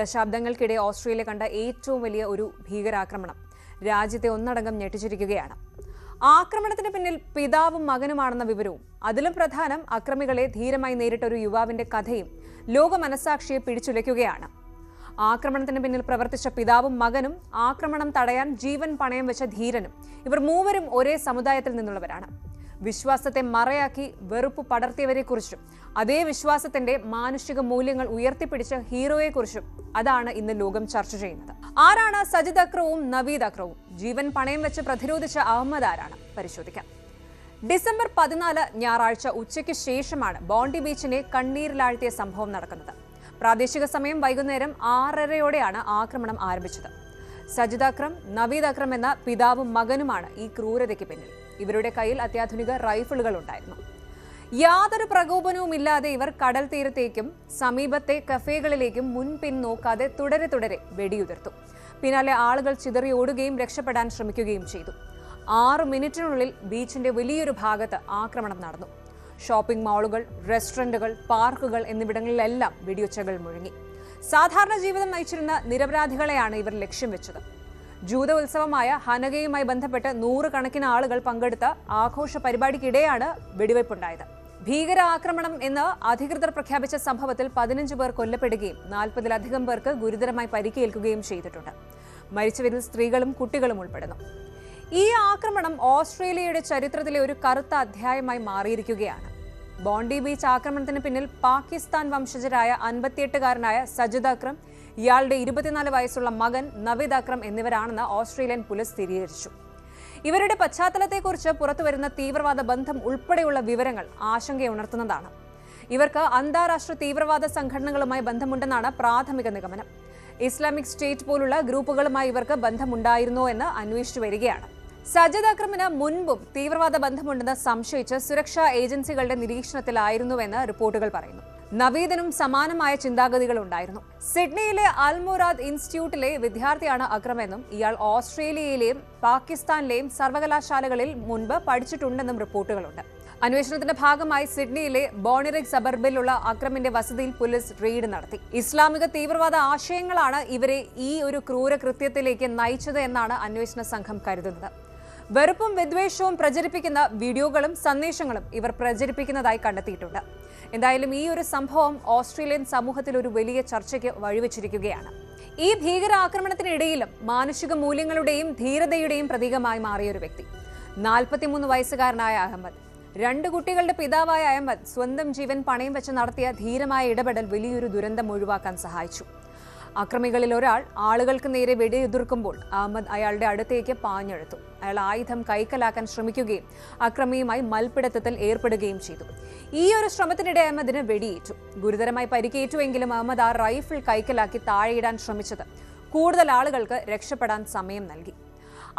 ദശാബ്ദങ്ങൾക്കിടെ ഓസ്ട്രേലിയ കണ്ട ഏറ്റവും വലിയ ഒരു ഭീകരാക്രമണം രാജ്യത്തെ ഒന്നടങ്കം ഞെട്ടിച്ചിരിക്കുകയാണ്. ആക്രമണത്തിന് പിന്നിൽ പിതാവും മകനുമാണെന്ന വിവരവും, അതിലും പ്രധാനം അക്രമികളെ ധീരമായി നേരിട്ട ഒരു യുവാവിന്റെ കഥയും ലോക മനസാക്ഷിയെ പിടിച്ചുലയ്ക്കുകയാണ്. ആക്രമണത്തിന് പിന്നിൽ പ്രവർത്തിച്ച പിതാവും മകനും, ആക്രമണം തടയാൻ ജീവൻ പണയം വെച്ച ധീരനും, ഇവർ മൂവരും ഒരേ സമുദായത്തിൽ നിന്നുള്ളവരാണ്. വിശ്വാസത്തെ മറയാക്കി വെറുപ്പ് പടർത്തിയവരെക്കുറിച്ചും അതേ വിശ്വാസത്തിന്റെ മാനുഷിക മൂല്യങ്ങൾ ഉയർത്തിപ്പിടിച്ച ഹീറോയെക്കുറിച്ചും അതാണ് ഇന്ന് ലോകം ചർച്ച ചെയ്യുന്നത്. ആരാണ് സജിദ് അക്രവും നവീദ് അക്രവും? ജീവൻ പണയം വെച്ച് പ്രതിരോധിച്ച അഹമ്മദ് ആരാണ്? പരിശോധിക്കാം. ഡിസംബർ 14 ഞായറാഴ്ച ഉച്ചയ്ക്ക് ശേഷമാണ് ബോണ്ടി ബീച്ചിനെ കണ്ണീരിലാഴ്ത്തിയ സംഭവം നടക്കുന്നത്. പ്രാദേശിക സമയം വൈകുന്നേരം 6:30യോടെയാണ് ആക്രമണം ആരംഭിച്ചത്. സജിദ് അക്രം, നവീദ് അക്രം എന്ന പിതാവും മകനുമാണ് ഈ ക്രൂരതയ്ക്ക് പിന്നിൽ. ഇവരുടെ കയ്യിൽ അത്യാധുനിക റൈഫിളുകൾ ഉണ്ടായിരുന്നു. യാതൊരു പ്രകോപനവുമില്ലാതെ ഇവർ കടൽ തീരത്തേക്കും സമീപത്തെ കഫേകളിലേക്കും മുൻപിൻ നോക്കാതെ തുടരെ വെടിയുതിർത്തു. പിന്നാലെ ആളുകൾ ചിതറി ഓടുകയും രക്ഷപ്പെടാൻ ശ്രമിക്കുകയും ചെയ്തു. 6 മിനിറ്റിനുള്ളിൽ ബീച്ചിന്റെ വലിയൊരു ഭാഗത്ത് ആക്രമണം നടന്നു. ഷോപ്പിംഗ് മാളുകൾ, റെസ്റ്റോറന്റുകൾ, പാർക്കുകൾ എന്നിവിടങ്ങളിലെല്ലാം വെടിയൊച്ചകൾ മുഴങ്ങി. സാധാരണ ജീവിതം നയിച്ചിരുന്ന നിരപരാധികളെയാണ് ഇവർ ലക്ഷ്യം വെച്ചത്. ജൂത ഉത്സവമായ ഹനഗയുമായി ബന്ധപ്പെട്ട് 100 കണക്കിന് ആളുകൾ പങ്കെടുത്ത ആഘോഷ പരിപാടിക്കിടെയാണ് വെടിവയ്പുണ്ടായത്. ഭീകര ആക്രമണം എന്ന് അധികൃതർ പ്രഖ്യാപിച്ച സംഭവത്തിൽ 15 പേർ കൊല്ലപ്പെടുകയും 40-ലധികം പേർക്ക് ഗുരുതരമായി പരിക്കേൽക്കുകയും ചെയ്തിട്ടുണ്ട്. മരിച്ചവരിൽ സ്ത്രീകളും കുട്ടികളും ഉൾപ്പെടുന്നു. ഈ ആക്രമണം ഓസ്ട്രേലിയയുടെ ചരിത്രത്തിലെ ഒരു കറുത്ത അധ്യായമായി മാറിയിരിക്കുകയാണ്. ബോണ്ടി ബീച്ച് ആക്രമണത്തിന് പിന്നിൽ പാകിസ്ഥാൻ വംശജരായ 58-കാരനായ സജിദ് അക്രം, ഇയാളുടെ 24 വയസ്സുള്ള മകൻ നവീദ് അക്രം എന്നിവരാണെന്ന് ഓസ്ട്രേലിയൻ പോലീസ് സ്ഥിരീകരിച്ചു. ഇവരുടെ പശ്ചാത്തലത്തെക്കുറിച്ച് പുറത്തുവരുന്ന തീവ്രവാദ ബന്ധം ഉൾപ്പെടെയുള്ള വിവരങ്ങൾ ആശങ്കയുണർത്തുന്നതാണ്. ഇവർക്ക് അന്താരാഷ്ട്ര തീവ്രവാദ സംഘടനകളുമായി ബന്ധമുണ്ടെന്നാണ് പ്രാഥമിക നിഗമനം. ഇസ്ലാമിക് സ്റ്റേറ്റ് പോലുള്ള ഗ്രൂപ്പുകളുമായി ഇവർക്ക് ബന്ധമുണ്ടായിരുന്നോ എന്ന് അന്വേഷിച്ചു വരികയാണ്. സജിദ് അക്രമിന് മുൻപും തീവ്രവാദ ബന്ധമുണ്ടെന്ന് സംശയിച്ച് സുരക്ഷാ ഏജൻസികളുടെ നിരീക്ഷണത്തിലായിരുന്നുവെന്ന് റിപ്പോർട്ടുകൾ പറയുന്നു. നവീദിനും സമാനമായ ചിന്താഗതികൾ ഉണ്ടായിരുന്നു. സിഡ്നിയിലെ അൽമുറാദ് ഇൻസ്റ്റിറ്റ്യൂട്ടിലെ വിദ്യാർത്ഥിയാണ് അക്രമെന്നും ഇയാൾ ഓസ്ട്രേലിയയിലെയും പാകിസ്ഥാനിലെയും സർവകലാശാലകളിൽ മുൻപ് പഠിച്ചിട്ടുണ്ടെന്നും റിപ്പോർട്ടുകളുണ്ട്. അന്വേഷണത്തിന്റെ ഭാഗമായി സിഡ്നിയിലെ ബോണിറിക് സബർബിലുള്ള അക്രമിന്റെ വസതിയിൽ പോലീസ് റെയ്ഡ് നടത്തി. ഇസ്ലാമിക തീവ്രവാദ ആശയങ്ങളാണ് ഇവരെ ഈ ഒരു ക്രൂര കൃത്യത്തിലേക്ക് നയിച്ചത് എന്നാണ് അന്വേഷണ സംഘം കരുതുന്നത്. വെറുപ്പും വിദ്വേഷവും പ്രചരിപ്പിക്കുന്ന വീഡിയോകളും സന്ദേശങ്ങളും ഇവർ പ്രചരിപ്പിക്കുന്നതായി കണ്ടെത്തിയിട്ടുണ്ട്. എന്തായാലും ഈ ഒരു സംഭവം ഓസ്ട്രേലിയൻ സമൂഹത്തിൽ ഒരു വലിയ ചർച്ചയ്ക്ക് വഴിവെച്ചിരിക്കുകയാണ്. ഈ ഭീകരാക്രമണത്തിനിടയിലും മാനുഷിക മൂല്യങ്ങളുടെയും ധീരതയുടെയും പ്രതീകമായി മാറിയൊരു വ്യക്തി, 43 വയസ്സുകാരനായ അഹമ്മദ്. 2 കുട്ടികളുടെ പിതാവായ അഹമ്മദ് സ്വന്തം ജീവൻ പണയം വെച്ച് നടത്തിയ ധീരമായ ഇടപെടൽ വലിയൊരു ദുരന്തം ഒഴിവാക്കാൻ സഹായിച്ചു. അക്രമികളിൽ ഒരാൾ ആളുകൾക്ക് നേരെ വെടിയുതിർക്കുമ്പോൾ അഹമ്മദ് അയാളുടെ അടുത്തേക്ക് പാഞ്ഞെടുത്തു. അയാൾ ആയുധം കൈക്കലാക്കാൻ ശ്രമിക്കുകയും അക്രമിയുമായി മൽപ്പിടുത്തത്തിൽ ഏർപ്പെടുകയും ചെയ്തു. ഈ ഒരു ശ്രമത്തിനിടെ അഹമ്മദിന് വെടിയേറ്റു. ഗുരുതരമായി പരിക്കേറ്റുവെങ്കിലും അഹമ്മദ് ആ റൈഫിൾ കൈക്കലാക്കി താഴെയിടാൻ ശ്രമിച്ചത് കൂടുതൽ ആളുകൾക്ക് രക്ഷപ്പെടാൻ സമയം നൽകി.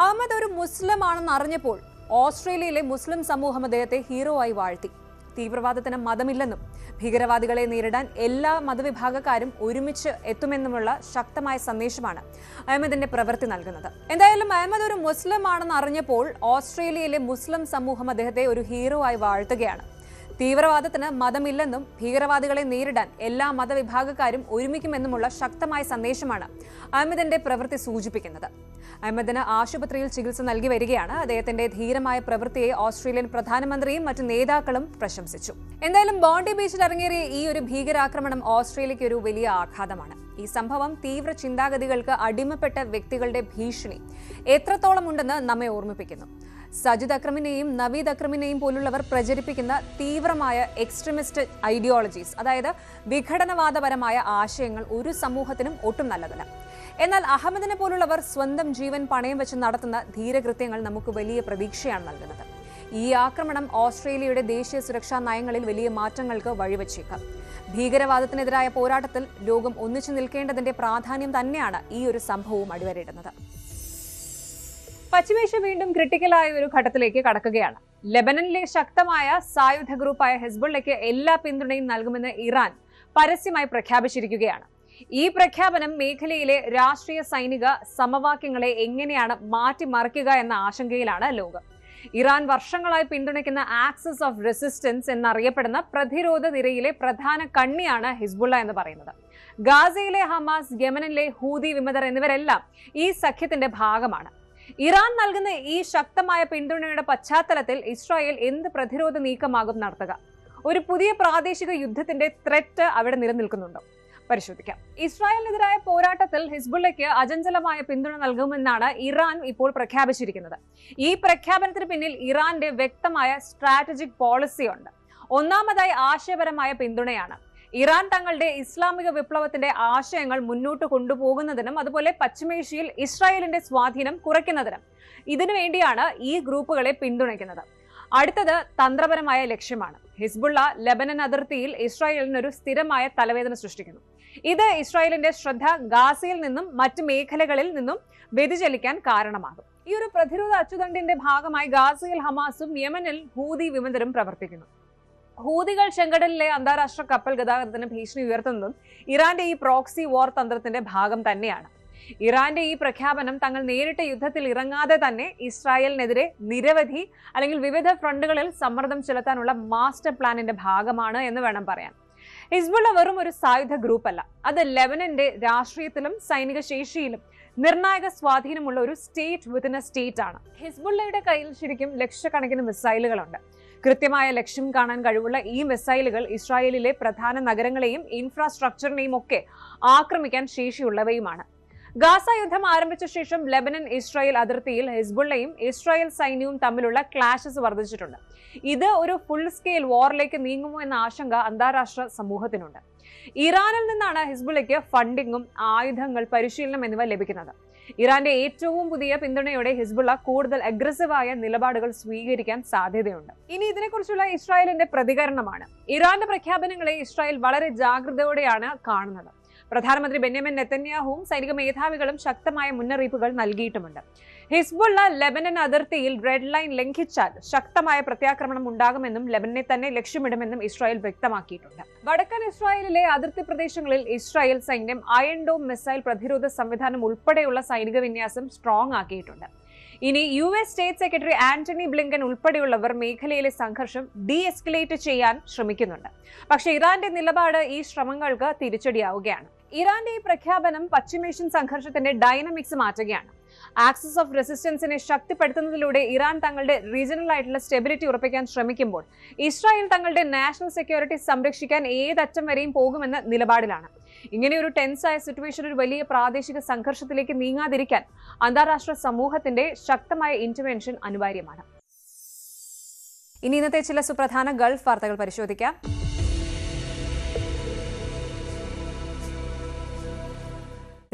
അഹമ്മദ് ഒരു മുസ്ലിം ആണെന്ന് അറിഞ്ഞപ്പോൾ ഓസ്ട്രേലിയയിലെ മുസ്ലിം സമൂഹം അദ്ദേഹത്തെ ഹീറോ ആയി വാഴ്ത്തി. തീവ്രവാദത്തിന് മതമില്ലെന്നും ഭീകരവാദികളെ നേരിടാൻ എല്ലാ മതവിഭാഗക്കാരും ഒരുമിച്ച് എത്തുമെന്നുമുള്ള ശക്തമായ സന്ദേശമാണ് അഹമ്മദിന്റെ പ്രവൃത്തി നൽകുന്നത്. എന്തായാലും അഹമ്മദ് ഒരു മുസ്ലിം ആണെന്ന് അറിഞ്ഞപ്പോൾ ഓസ്ട്രേലിയയിലെ മുസ്ലിം സമൂഹം അദ്ദേഹത്തെ ഒരു ഹീറോ ആയി വാഴ്ത്തുകയാണ്. തീവ്രവാദത്തിന് മതമില്ലെന്നും ഭീകരവാദികളെ നേരിടാൻ എല്ലാ മതവിഭാഗക്കാരും ഒരുമിക്കുമെന്നുമുള്ള ശക്തമായ സന്ദേശമാണ് അഹമ്മദിന്റെ പ്രവൃത്തി സൂചിപ്പിക്കുന്നത്. അഹമ്മദിന് ആശുപത്രിയിൽ ചികിത്സ നൽകി വരികയാണ്. അദ്ദേഹത്തിന്റെ ധീരമായ പ്രവൃത്തിയെ ഓസ്ട്രേലിയൻ പ്രധാനമന്ത്രിയും മറ്റു നേതാക്കളും പ്രശംസിച്ചു. എന്തായാലും ബോണ്ടി ബീച്ചിൽ ഇറങ്ങേറിയ ഈ ഒരു ഭീകരാക്രമണം ഓസ്ട്രേലിയയ്ക്ക് ഒരു വലിയ ആഘാതമാണ്. ഈ സംഭവം തീവ്ര ചിന്താഗതികൾക്ക് അടിമപ്പെട്ട വ്യക്തികളുടെ ഭീഷണി എത്രത്തോളം ഉണ്ടെന്ന് നമ്മെ ഓർമ്മിപ്പിക്കുന്നു. സജിദ് അക്രമിനെയും നവീദ് അക്രമിനെയും പോലുള്ളവർ പ്രചരിപ്പിക്കുന്ന തീവ്രമായ എക്സ്ട്രീമിസ്റ്റ് ഐഡിയോളജീസ്, അതായത് വിഘടനവാദപരമായ ആശയങ്ങൾ ഒരു സമൂഹത്തിനും ഒട്ടും നല്ലതല്ല. എന്നാൽ അഹമ്മദിനെ പോലുള്ളവർ സ്വന്തം ജീവൻ പണയം വെച്ച് നടത്തുന്ന ധീരകൃത്യങ്ങൾ നമുക്ക് വലിയ പ്രതീക്ഷയാണ് നൽകുന്നത്. ഈ ആക്രമണം ഓസ്ട്രേലിയയുടെ ദേശീയ സുരക്ഷാ നയങ്ങളിൽ വലിയ മാറ്റങ്ങൾക്ക് വഴിവെച്ചേക്കാം. ഭീകരവാദത്തിനെതിരായ പോരാട്ടത്തിൽ ലോകം ഒന്നിച്ചു നിൽക്കേണ്ടതിന്റെ പ്രാധാന്യം തന്നെയാണ് ഈ ഒരു സംഭവവും അടിവരയിടുന്നത്. പശ്ചിമേഷ്യ വീണ്ടും ക്രിട്ടിക്കലായ ഒരു ഘട്ടത്തിലേക്ക് കടക്കുകയാണ്. ലെബനനിലെ ശക്തമായ സായുധ ഗ്രൂപ്പായ ഹിസ്ബുള്ളയ്ക്ക് എല്ലാ പിന്തുണയും നൽകുമെന്ന് ഇറാൻ പരസ്യമായി പ്രഖ്യാപിച്ചിരിക്കുകയാണ്. ഈ പ്രഖ്യാപനം മേഖലയിലെ രാഷ്ട്രീയ സൈനിക സമവാക്യങ്ങളെ എങ്ങനെയാണ് മാറ്റിമറിക്കുക എന്ന ആശങ്കയിലാണ് ലോകം. ഇറാൻ വർഷങ്ങളായി പിന്തുണയ്ക്കുന്ന ആക്സിസ് ഓഫ് റെസിസ്റ്റൻസ് എന്നറിയപ്പെടുന്ന പ്രതിരോധ നിരയിലെ പ്രധാന കണ്ണിയാണ് ഹിസ്ബുള്ള എന്ന് പറയുന്നത്. ഗാസയിലെ ഹമാസ്, യമനിലെ ഹൂതി വിമതർ എന്നിവരെല്ലാം ഈ സഖ്യത്തിന്റെ ഭാഗമാണ്. ഇറാൻ നൽകുന്ന ഈ ശക്തമായ പിന്തുണയുടെ പശ്ചാത്തലത്തിൽ ഇസ്രായേൽ എന്ത് പ്രതിരോധ നീക്കമാകും നടത്തുക? ഒരു പുതിയ പ്രാദേശിക യുദ്ധത്തിന്റെ ത്രെറ്റ് അവിടെ നിലനിൽക്കുന്നുണ്ടോ? പരിശോധിക്കാം. ഇസ്രായേലിനെതിരായ പോരാട്ടത്തിൽ ഹിസ്ബുള്ളയ്ക്ക് അചഞ്ചലമായ പിന്തുണ നൽകുമെന്നാണ് ഇറാൻ ഇപ്പോൾ പ്രഖ്യാപിച്ചിരിക്കുന്നത്. ഈ പ്രഖ്യാപനത്തിന് പിന്നിൽ ഇറാന്റെ വ്യക്തമായ സ്ട്രാറ്റജിക് പോളിസിയുണ്ട്. ഒന്നാമതായി ആശയപരമായ പിന്തുണയാണ്. ഇറാൻ തങ്ങളുടെ ഇസ്ലാമിക വിപ്ലവത്തിന്റെ ആശയങ്ങൾ മുന്നോട്ട് കൊണ്ടുപോകുന്നതിനും അതുപോലെ പശ്ചിമേഷ്യയിൽ ഇസ്രായേലിന്റെ സ്വാധീനം കുറയ്ക്കുന്നതിനും ഇതിനുവേണ്ടിയാണ് ഈ ഗ്രൂപ്പുകളെ പിന്തുണയ്ക്കുന്നത്. അടുത്തത് തന്ത്രപരമായ ലക്ഷ്യമാണ്. ഹിസ്ബുള്ള ലെബനൻ അതിർത്തിയിൽ ഇസ്രായേലിന് ഒരു സ്ഥിരമായ തലവേദന സൃഷ്ടിക്കുന്നു. ഇത് ഇസ്രായേലിന്റെ ശ്രദ്ധ ഗാസയിൽ നിന്നും മറ്റ് മേഖലകളിൽ നിന്നും വ്യതിചലിക്കാൻ കാരണമാകും. ഈ ഒരു പ്രതിരോധ അച്ചുതണ്ടിന്റെ ഭാഗമായി ഗാസയിൽ ഹമാസും യമനിൽ ഹൂതി വിമതരും പ്രവർത്തിക്കുന്നു. ഹൂതികൾ ചെങ്കടലിലെ അന്താരാഷ്ട്ര കപ്പൽ ഗതാഗതത്തിന് ഭീഷണി ഉയർത്തുന്നതും ഇറാന്റെ ഈ പ്രോക്സി വാർ തന്ത്രത്തിന്റെ ഭാഗം തന്നെയാണ്. ഇറാന്റെ ഈ പ്രഖ്യാപനം തങ്ങൾ നേരിട്ട യുദ്ധത്തിൽ ഇറങ്ങാതെ തന്നെ ഇസ്രായേലിനെതിരെ നിരവധി അല്ലെങ്കിൽ വിവിധ ഫ്രണ്ടുകളിൽ സമ്മർദ്ദം ചെലുത്താനുള്ള മാസ്റ്റർ പ്ലാനിന്റെ ഭാഗമാണ് എന്ന് വേണം പറയാൻ. ഹിസ്ബുള്ള വെറും ഒരു സായുധ ഗ്രൂപ്പല്ല, അത് ലെബനന്റെ രാഷ്ട്രീയത്തിലും സൈനിക ശേഷിയിലും നിർണായക സ്വാധീനമുള്ള ഒരു സ്റ്റേറ്റ് വിത്തിൻ എ സ്റ്റേറ്റ് ആണ്. ഹിസ്ബുള്ളയുടെ കയ്യിൽ ശരിക്കും ലക്ഷക്കണക്കിന് മിസൈലുകളുണ്ട്. കൃത്യമായ ലക്ഷ്യം കാണാൻ കഴിവുള്ള ഈ മിസൈലുകൾ ഇസ്രായേലിലെ പ്രധാന നഗരങ്ങളെയും ഇൻഫ്രാസ്ട്രക്ചറിനെയും ഒക്കെ ആക്രമിക്കാൻ ശേഷിയുള്ളവയുമാണ്. ഗാസ യുദ്ധം ആരംഭിച്ച ശേഷം ലെബനൻ ഇസ്രായേൽ അതിർത്തിയിൽ ഹിസ്ബുള്ളയും ഇസ്രായേൽ സൈന്യവും തമ്മിലുള്ള ക്ലാഷസ് വർദ്ധിച്ചിട്ടുണ്ട്. ഇത് ഒരു ഫുൾ സ്കെയിൽ വാറിലേക്ക് നീങ്ങുമോ എന്ന ആശങ്ക അന്താരാഷ്ട്ര സമൂഹത്തിനുണ്ട്. ഇറാനിൽ നിന്നാണ് ഹിസ്ബുള്ളയ്ക്ക് ഫണ്ടിങ്ങും ആയുധങ്ങൾ, പരിശീലനം എന്നിവ ലഭിക്കുന്നത്. ഇറാന്റെ ഏറ്റവും പുതിയ പിന്തുണയോടെ ഹിസ്ബുള്ള കൂടുതൽ അഗ്രസീവായ നിലപാടുകൾ സ്വീകരിക്കാൻ സാധ്യതയുണ്ട്. ഇനി ഇതിനെക്കുറിച്ചുള്ള ഇസ്രായേലിന്റെ പ്രതികരണമാണ്. ഇറാന്റെ പ്രഖ്യാപനങ്ങളെ ഇസ്രായേൽ വളരെ ജാഗ്രതയോടെയാണ് കാണുന്നത്. പ്രധാനമന്ത്രി ബെന്യാമിൻ നെതന്യാഹുവും സൈനിക മേധാവികളും ശക്തമായ മുന്നറിയിപ്പുകൾ നൽകിയിട്ടുമുണ്ട്. ഹിസ്ബുള്ള ലെബനൻ അതിർത്തിയിൽ റെഡ് ലൈൻ ലംഘിച്ചാൽ ശക്തമായ പ്രത്യാക്രമണം ഉണ്ടാകുമെന്നും ലെബനനെ തന്നെ ലക്ഷ്യമിടുമെന്നും ഇസ്രായേൽ വ്യക്തമാക്കിയിട്ടുണ്ട്. വടക്കൻ ഇസ്രായേലിലെ അതിർത്തി പ്രദേശങ്ങളിൽ ഇസ്രായേൽ സൈന്യം അയൺ ഡോം മിസൈൽ പ്രതിരോധ സംവിധാനം ഉൾപ്പെടെയുള്ള സൈനിക വിന്യാസം സ്ട്രോങ് ആക്കിയിട്ടുണ്ട്. ഇനി US state secretary Antony Blinken ഉൾപ്പെടെയുള്ളവർ മേഖലയിലെ സംഘർഷം ഡി എസ്കലേറ്റ് ചെയ്യാൻ ശ്രമിക്കുന്നുണ്ട്. പക്ഷേ ഇറാന്റെ നിലപാട് ഈ ശ്രമങ്ങൾക്ക് തിരിച്ചടിയാവുകയാണ്. ഇറാന്റെ ഈ പ്രഖ്യാപനം പശ്ചിമേഷ്യൻ സംഘർഷത്തിന്റെ ഡൈനമിക്സ് മാറ്റുകയാണ്. ആക്സിസ് ഓഫ് റെസിസ്റ്റൻസിനെ ശക്തിപ്പെടുത്തുന്നതിലൂടെ ഇറാൻ തങ്ങളുടെ റീജിയണൽ ആയിട്ടുള്ള സ്റ്റെബിലിറ്റി ഉറപ്പിക്കാൻ ശ്രമിക്കുമ്പോൾ ഇസ്രായേൽ തങ്ങളുടെ നാഷണൽ സെക്യൂരിറ്റി സംരക്ഷിക്കാൻ ഏതറ്റം വരെയും പോകുമെന്ന നിലപാടിലാണ്. ഇങ്ങനെയൊരു ടെൻസായ സിറ്റുവേഷൻ ഒരു വലിയ പ്രാദേശിക സംഘർഷത്തിലേക്ക് നീങ്ങാതിരിക്കാൻ അന്താരാഷ്ട്ര സമൂഹത്തിന്റെ ശക്തമായ ഇന്റർവെൻഷൻ അനിവാര്യമാണ്. ഇനി ഇന്നത്തെ ചില സുപ്രധാന ഗൾഫ് വാർത്തകൾ പരിശോധിക്കാം.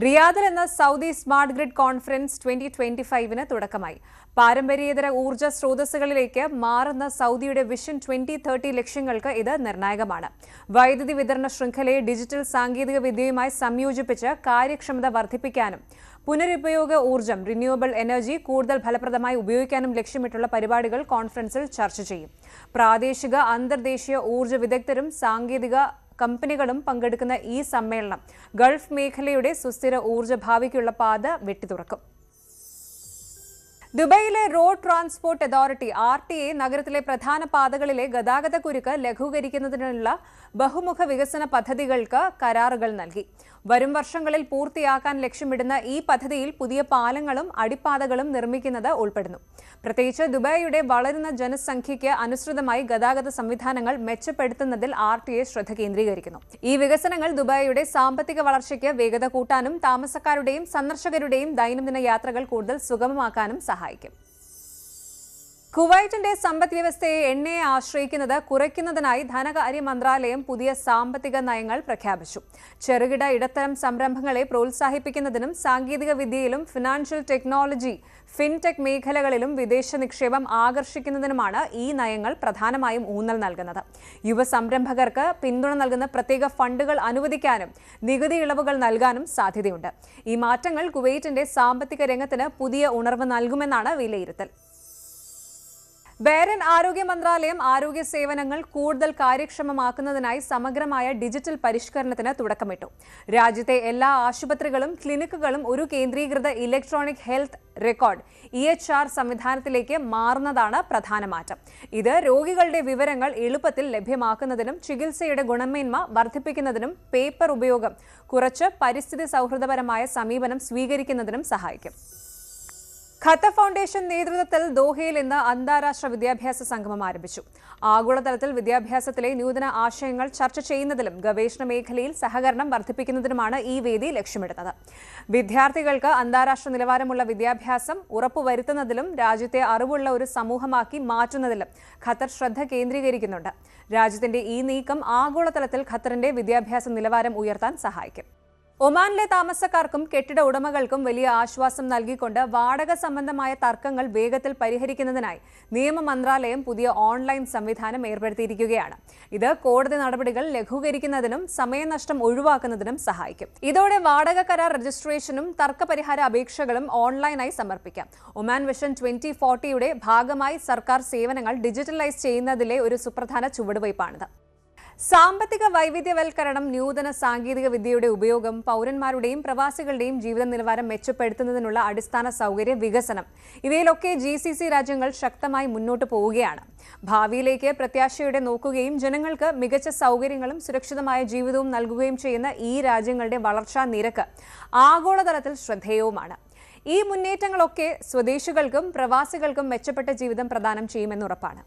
റിയാദിൽ എന്ന സൗദി സ്മാർട്ട് ഗ്രിഡ് കോൺഫറൻസ് 2025 തുടക്കമായി. പാരമ്പര്യേതര ഊർജ്ജ സ്രോതസ്സുകളിലേക്ക് മാറുന്ന സൗദിയുടെ വിഷൻ 2030 ലക്ഷ്യങ്ങൾക്ക് ഇത് നിർണായകമാണ്. വൈദ്യുതി വിതരണ ശൃംഖലയെ ഡിജിറ്റൽ സാങ്കേതിക വിദ്യയുമായി സംയോജിപ്പിച്ച് കാര്യക്ഷമത വർദ്ധിപ്പിക്കാനും പുനരുപയോഗ ഊർജ്ജം റിന്യൂവബിൾ എനർജി കൂടുതൽ ഫലപ്രദമായി ഉപയോഗിക്കാനും ലക്ഷ്യമിട്ടുള്ള പരിപാടികൾ കോൺഫറൻസിൽ ചർച്ച ചെയ്യും. പ്രാദേശിക അന്തർദേശീയ ഊർജ്ജ വിദഗ്ധരും സാങ്കേതിക കമ്പനികളും പങ്കെടുക്കുന്ന ഈ സമ്മേളനം ഗൾഫ് മേഖലയുടെ സുസ്ഥിര ഊർജ്ജ ഭാവിക്കുള്ള പാത വെട്ടിത്തുറക്കും. ദുബൈയിലെ റോഡ് ട്രാൻസ്പോർട്ട് അതോറിറ്റി RTA നഗരത്തിലെ പ്രധാന പാതകളിലെ ഗതാഗതക്കുരുക്ക് ലഘൂകരിക്കുന്നതിനുള്ള ബഹുമുഖ വികസന പദ്ധതികൾക്ക് കരാറുകൾ നൽകി. വരും വർഷങ്ങളിൽ പൂർത്തിയാക്കാൻ ലക്ഷ്യമിടുന്ന ഈ പദ്ധതിയിൽ പുതിയ പാലങ്ങളും അടിപ്പാതകളും നിർമ്മിക്കുന്നത് ഉൾപ്പെടുന്നു. പ്രത്യേകിച്ച് ദുബായിയുടെ വളരുന്ന ജനസംഖ്യയ്ക്ക് അനുസൃതമായി ഗതാഗത സംവിധാനങ്ങൾ മെച്ചപ്പെടുത്തുന്നതിൽ RTA ശ്രദ്ധ കേന്ദ്രീകരിക്കുന്നു. ഈ വികസനങ്ങൾ ദുബായിയുടെ സാമ്പത്തിക വളർച്ചയ്ക്ക് വേഗത കൂട്ടാനും താമസക്കാരുടെയും സന്ദർശകരുടെയും ദൈനംദിന യാത്രകൾ കൂടുതൽ സുഗമമാക്കാനും സഹായിക്കും. കുവൈറ്റിന്റെ സമ്പദ് വ്യവസ്ഥയെ എണ്ണയെ ആശ്രയിക്കുന്നത് കുറയ്ക്കുന്നതിനായി ധനകാര്യ മന്ത്രാലയം പുതിയ സാമ്പത്തിക നയങ്ങൾ പ്രഖ്യാപിച്ചു. ചെറുകിട ഇടത്തരം സംരംഭങ്ങളെ പ്രോത്സാഹിപ്പിക്കുന്നതിനും സാങ്കേതിക വിദ്യയിലും ഫിനാൻഷ്യൽ ടെക്നോളജി ഫിൻടെക് മേഖലകളിലും വിദേശ നിക്ഷേപം ആകർഷിക്കുന്നതിനുമാണ് ഈ നയങ്ങൾ പ്രധാനമായും ഊന്നൽ നൽകുന്നത്. യുവ സംരംഭകർക്ക് പിന്തുണ നൽകുന്ന പ്രത്യേക ഫണ്ടുകൾ അനുവദിക്കാനും നികുതി ഇളവുകൾ നൽകാനും സാധ്യതയുണ്ട്. ഈ മാറ്റങ്ങൾ കുവൈറ്റിന്റെ സാമ്പത്തിക രംഗത്തിന് പുതിയ ഉണർവ് നൽകുമെന്നാണ് വിലയിരുത്തൽ. ബഹ്റൈൻ ആരോഗ്യ മന്ത്രാലയം ആരോഗ്യ സേവനങ്ങൾ കൂടുതൽ കാര്യക്ഷമമാക്കുന്നതിനായി സമഗ്രമായ ഡിജിറ്റൽ പരിഷ്കരണത്തിന് തുടക്കമിട്ടു. രാജ്യത്തെ എല്ലാ ആശുപത്രികളും ക്ലിനിക്കുകളും ഒരു കേന്ദ്രീകൃത ഇലക്ട്രോണിക് ഹെൽത്ത് റെക്കോർഡ് EHR സംവിധാനത്തിലേക്ക് മാറുന്നതാണ് പ്രധാന മാറ്റം. ഇത് രോഗികളുടെ വിവരങ്ങൾ എളുപ്പത്തിൽ ലഭ്യമാക്കുന്നതിനും ചികിത്സയുടെ ഗുണമേന്മ വർദ്ധിപ്പിക്കുന്നതിനും പേപ്പർ ഉപയോഗം കുറച്ച് പരിസ്ഥിതി സൗഹൃദപരമായ സമീപനം സ്വീകരിക്കുന്നതിനും സഹായിക്കും. ഖത്തർ ഫൗണ്ടേഷൻ നേതൃത്വത്തിൽ ദോഹയിൽ ഇന്ന് അന്താരാഷ്ട്ര വിദ്യാഭ്യാസ സംഗമം ആരംഭിച്ചു. ആഗോളതലത്തിൽ വിദ്യാഭ്യാസത്തിലെ നൂതന ആശയങ്ങൾ ചർച്ച ചെയ്യുന്നതിലും ഗവേഷണ മേഖലയിൽ സഹകരണം വർദ്ധിപ്പിക്കുന്നതിനുമാണ് ഈ വേദി ലക്ഷ്യമിടുന്നത്. വിദ്യാർത്ഥികൾക്ക് അന്താരാഷ്ട്ര നിലവാരമുള്ള വിദ്യാഭ്യാസം ഉറപ്പുവരുത്തുന്നതിലും രാജ്യത്തെ അറിവുള്ള ഒരു സമൂഹമാക്കി മാറ്റുന്നതിലും ഖത്തർ ശ്രദ്ധ കേന്ദ്രീകരിക്കുന്നുണ്ട്. രാജ്യത്തിന്റെ ഈ നീക്കം ആഗോളതലത്തിൽ ഖത്തറിന്റെ വിദ്യാഭ്യാസ നിലവാരം ഉയർത്താൻ സഹായിക്കും. ഒമാനിലെ താമസക്കാർക്കും കെട്ടിട ഉടമകൾക്കും വലിയ ആശ്വാസം നൽകിക്കൊണ്ട് വാടക സംബന്ധമായ തർക്കങ്ങൾ വേഗത്തിൽ പരിഹരിക്കുന്നതിനായി നിയമ മന്ത്രാലയം പുതിയ ഓൺലൈൻ സംവിധാനം ഏർപ്പെടുത്തിയിരിക്കുകയാണ്. ഇത് കോടതി നടപടികൾ ലഘൂകരിക്കുന്നതിനും സമയനഷ്ടം ഒഴിവാക്കുന്നതിനും സഹായിക്കും. ഇതോടെ വാടക കരാർ രജിസ്ട്രേഷനും തർക്കപരിഹാര അപേക്ഷകളും ഓൺലൈനായി സമർപ്പിക്കാം. ഒമാൻ വിഷൻ 2040യുടെ ഭാഗമായി സർക്കാർ സേവനങ്ങൾ ഡിജിറ്റലൈസ് ചെയ്യുന്നതിലെ ഒരു സുപ്രധാന ചുവടുവയ്പ്പാണിത്. സാമ്പത്തിക വൈവിധ്യവൽക്കരണം, നൂതന സാങ്കേതിക വിദ്യയുടെ ഉപയോഗം, പൗരന്മാരുടെയും പ്രവാസികളുടെയും ജീവിത നിലവാരം മെച്ചപ്പെടുത്തുന്നതിനുള്ള അടിസ്ഥാന സൗകര്യ വികസനം, ഇവയിലൊക്കെ GCC രാജ്യങ്ങൾ ശക്തമായി മുന്നോട്ട് പോവുകയാണ്. ഭാവിയിലേക്ക് പ്രത്യാശയോടെ നോക്കുകയും ജനങ്ങൾക്ക് മികച്ച സൗകര്യങ്ങളും സുരക്ഷിതമായ ജീവിതവും നൽകുകയും ചെയ്യുന്ന ഈ രാജ്യങ്ങളുടെ വളർച്ചാ നിരക്ക് ആഗോളതലത്തിൽ ശ്രദ്ധേയവുമാണ്. ഈ മുന്നേറ്റങ്ങളൊക്കെ സ്വദേശികൾക്കും പ്രവാസികൾക്കും മെച്ചപ്പെട്ട ജീവിതം പ്രദാനം ചെയ്യുമെന്നുറപ്പാണ്.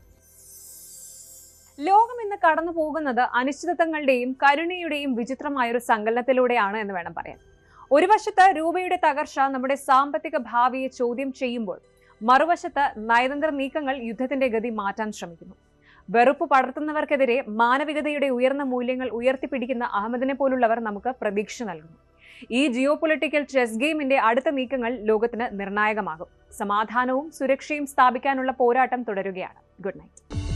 ലോകം ഇന്ന് കടന്നു പോകുന്നത് അനിശ്ചിതത്വങ്ങളുടെയും കരുണയുടെയും വിചിത്രമായൊരു സങ്കലനത്തിലൂടെയാണ് എന്ന് വേണം പറയാൻ. ഒരു വശത്ത് രൂപയുടെ തകർച്ച നമ്മുടെ സാമ്പത്തിക ഭാവിയെ ചോദ്യം ചെയ്യുമ്പോൾ, മറുവശത്ത് നയതന്ത്ര നീക്കങ്ങൾ യുദ്ധത്തിന്റെ ഗതി മാറ്റാൻ ശ്രമിക്കുന്നു. വെറുപ്പ് പടർത്തുന്നവർക്കെതിരെ മാനവികതയുടെ ഉയർന്ന മൂല്യങ്ങൾ ഉയർത്തിപ്പിടിക്കുന്ന അഹമ്മദിനെ പോലുള്ളവർ നമുക്ക് പ്രതീക്ഷ നൽകുന്നു. ഈ ജിയോ പൊളിറ്റിക്കൽ ചെസ് ഗെയിമിന്റെ അടുത്ത നീക്കങ്ങൾ ലോകത്തിന് നിർണായകമാകും. സമാധാനവും സുരക്ഷയും സ്ഥാപിക്കാനുള്ള പോരാട്ടം തുടരുകയാണ്. Good night.